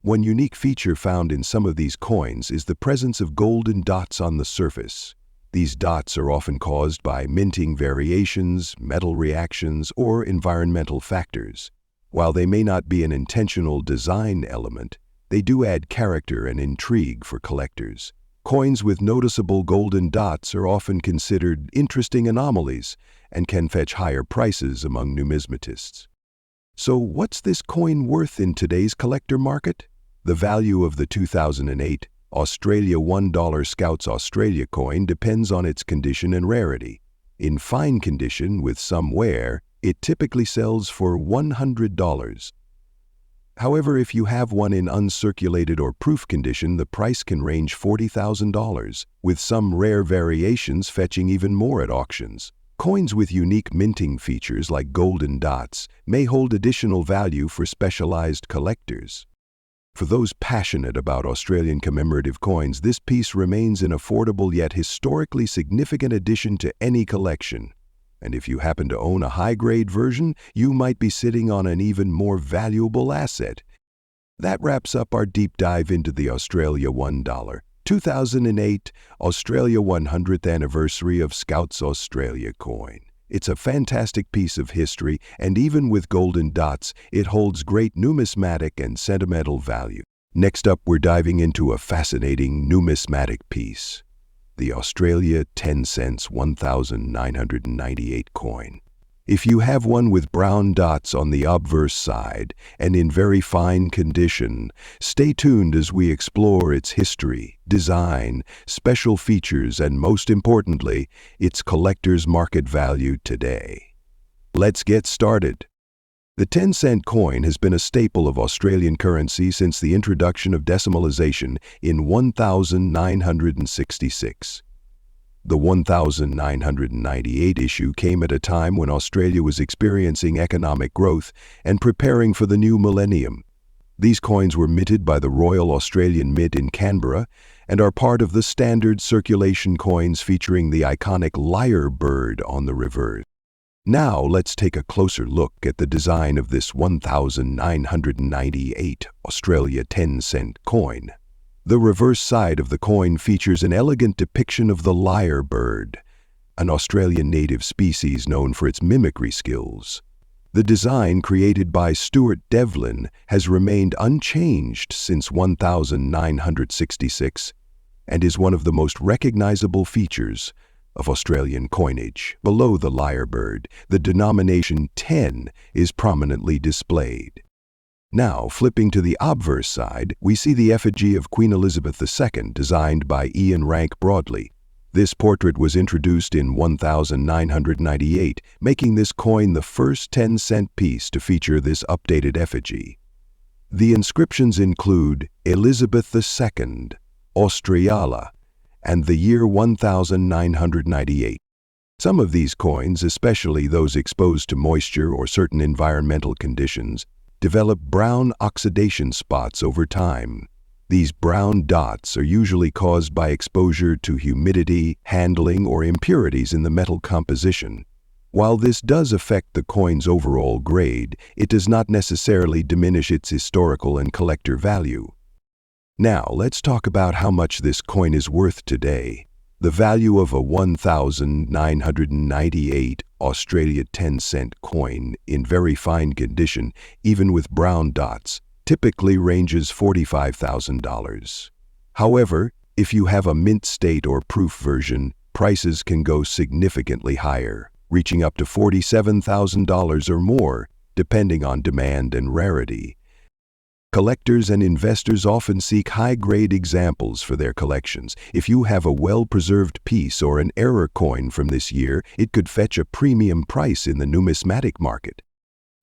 One unique feature found in some of these coins is the presence of golden dots on the surface. These dots are often caused by minting variations, metal reactions, or environmental factors. While they may not be an intentional design element, they do add character and intrigue for collectors. Coins with noticeable golden dots are often considered interesting anomalies and can fetch higher prices among numismatists. So what's this coin worth in today's collector market? The value of the 2008 Australia $1 Scouts Australia coin depends on its condition and rarity. In fine condition with some wear, it typically sells for $100. However, if you have one in uncirculated or proof condition, the price can range $40,000, with some rare variations fetching even more at auctions. Coins with unique minting features like golden dots may hold additional value for specialized collectors. For those passionate about Australian commemorative coins, this piece remains an affordable yet historically significant addition to any collection. And if you happen to own a high-grade version, you might be sitting on an even more valuable asset. That wraps up our deep dive into the Australia $1 2008 Australia 100th anniversary of Scouts Australia coin. It's a fantastic piece of history, and even with golden dots, it holds great numismatic and sentimental value. Next up, we're diving into a fascinating numismatic piece, the Australia 10 cents 1998 coin. If you have one with brown dots on the obverse side and in very fine condition, stay tuned as we explore its history, design, special features, and most importantly, its collector's market value today. Let's get started. The 10-cent coin has been a staple of Australian currency since the introduction of decimalisation in 1966. The 1998 issue came at a time when Australia was experiencing economic growth and preparing for the new millennium. These coins were minted by the Royal Australian Mint in Canberra and are part of the standard circulation coins featuring the iconic lyre bird on the reverse. Now let's take a closer look at the design of this 1998 Australia 10-cent coin. The reverse side of the coin features an elegant depiction of the lyre bird, an Australian native species known for its mimicry skills. The design, created by Stuart Devlin, has remained unchanged since 1966 and is one of the most recognizable features of Australian coinage. Below the lyre bird, the denomination 10 is prominently displayed. Now, flipping to the obverse side, we see the effigy of Queen Elizabeth II, designed by Ian Rank Broadley. This portrait was introduced in 1998, making this coin the first 10-cent piece to feature this updated effigy. The inscriptions include Elizabeth II, Australia, and the year 1998. Some of these coins, especially those exposed to moisture or certain environmental conditions, develop brown oxidation spots over time. These brown dots are usually caused by exposure to humidity, handling, or impurities in the metal composition. While this does affect the coin's overall grade, it does not necessarily diminish its historical and collector value. Now, let's talk about how much this coin is worth today. The value of a 1998 Australia 10-cent coin in very fine condition, even with brown dots, typically ranges $45,000. However, if you have a mint state or proof version, prices can go significantly higher, reaching up to $47,000 or more, depending on demand and rarity. Collectors and investors often seek high-grade examples for their collections. If you have a well-preserved piece or an error coin from this year, it could fetch a premium price in the numismatic market.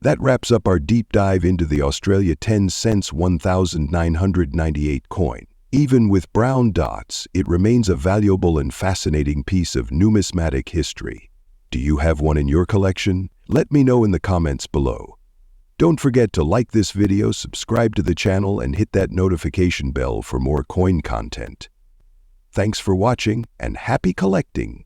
That wraps up our deep dive into the Australia 10 cents 1998 coin. Even with brown dots, it remains a valuable and fascinating piece of numismatic history. Do you have one in your collection? Let me know in the comments below. Don't forget to like this video, subscribe to the channel, and hit that notification bell for more coin content. Thanks for watching, and happy collecting!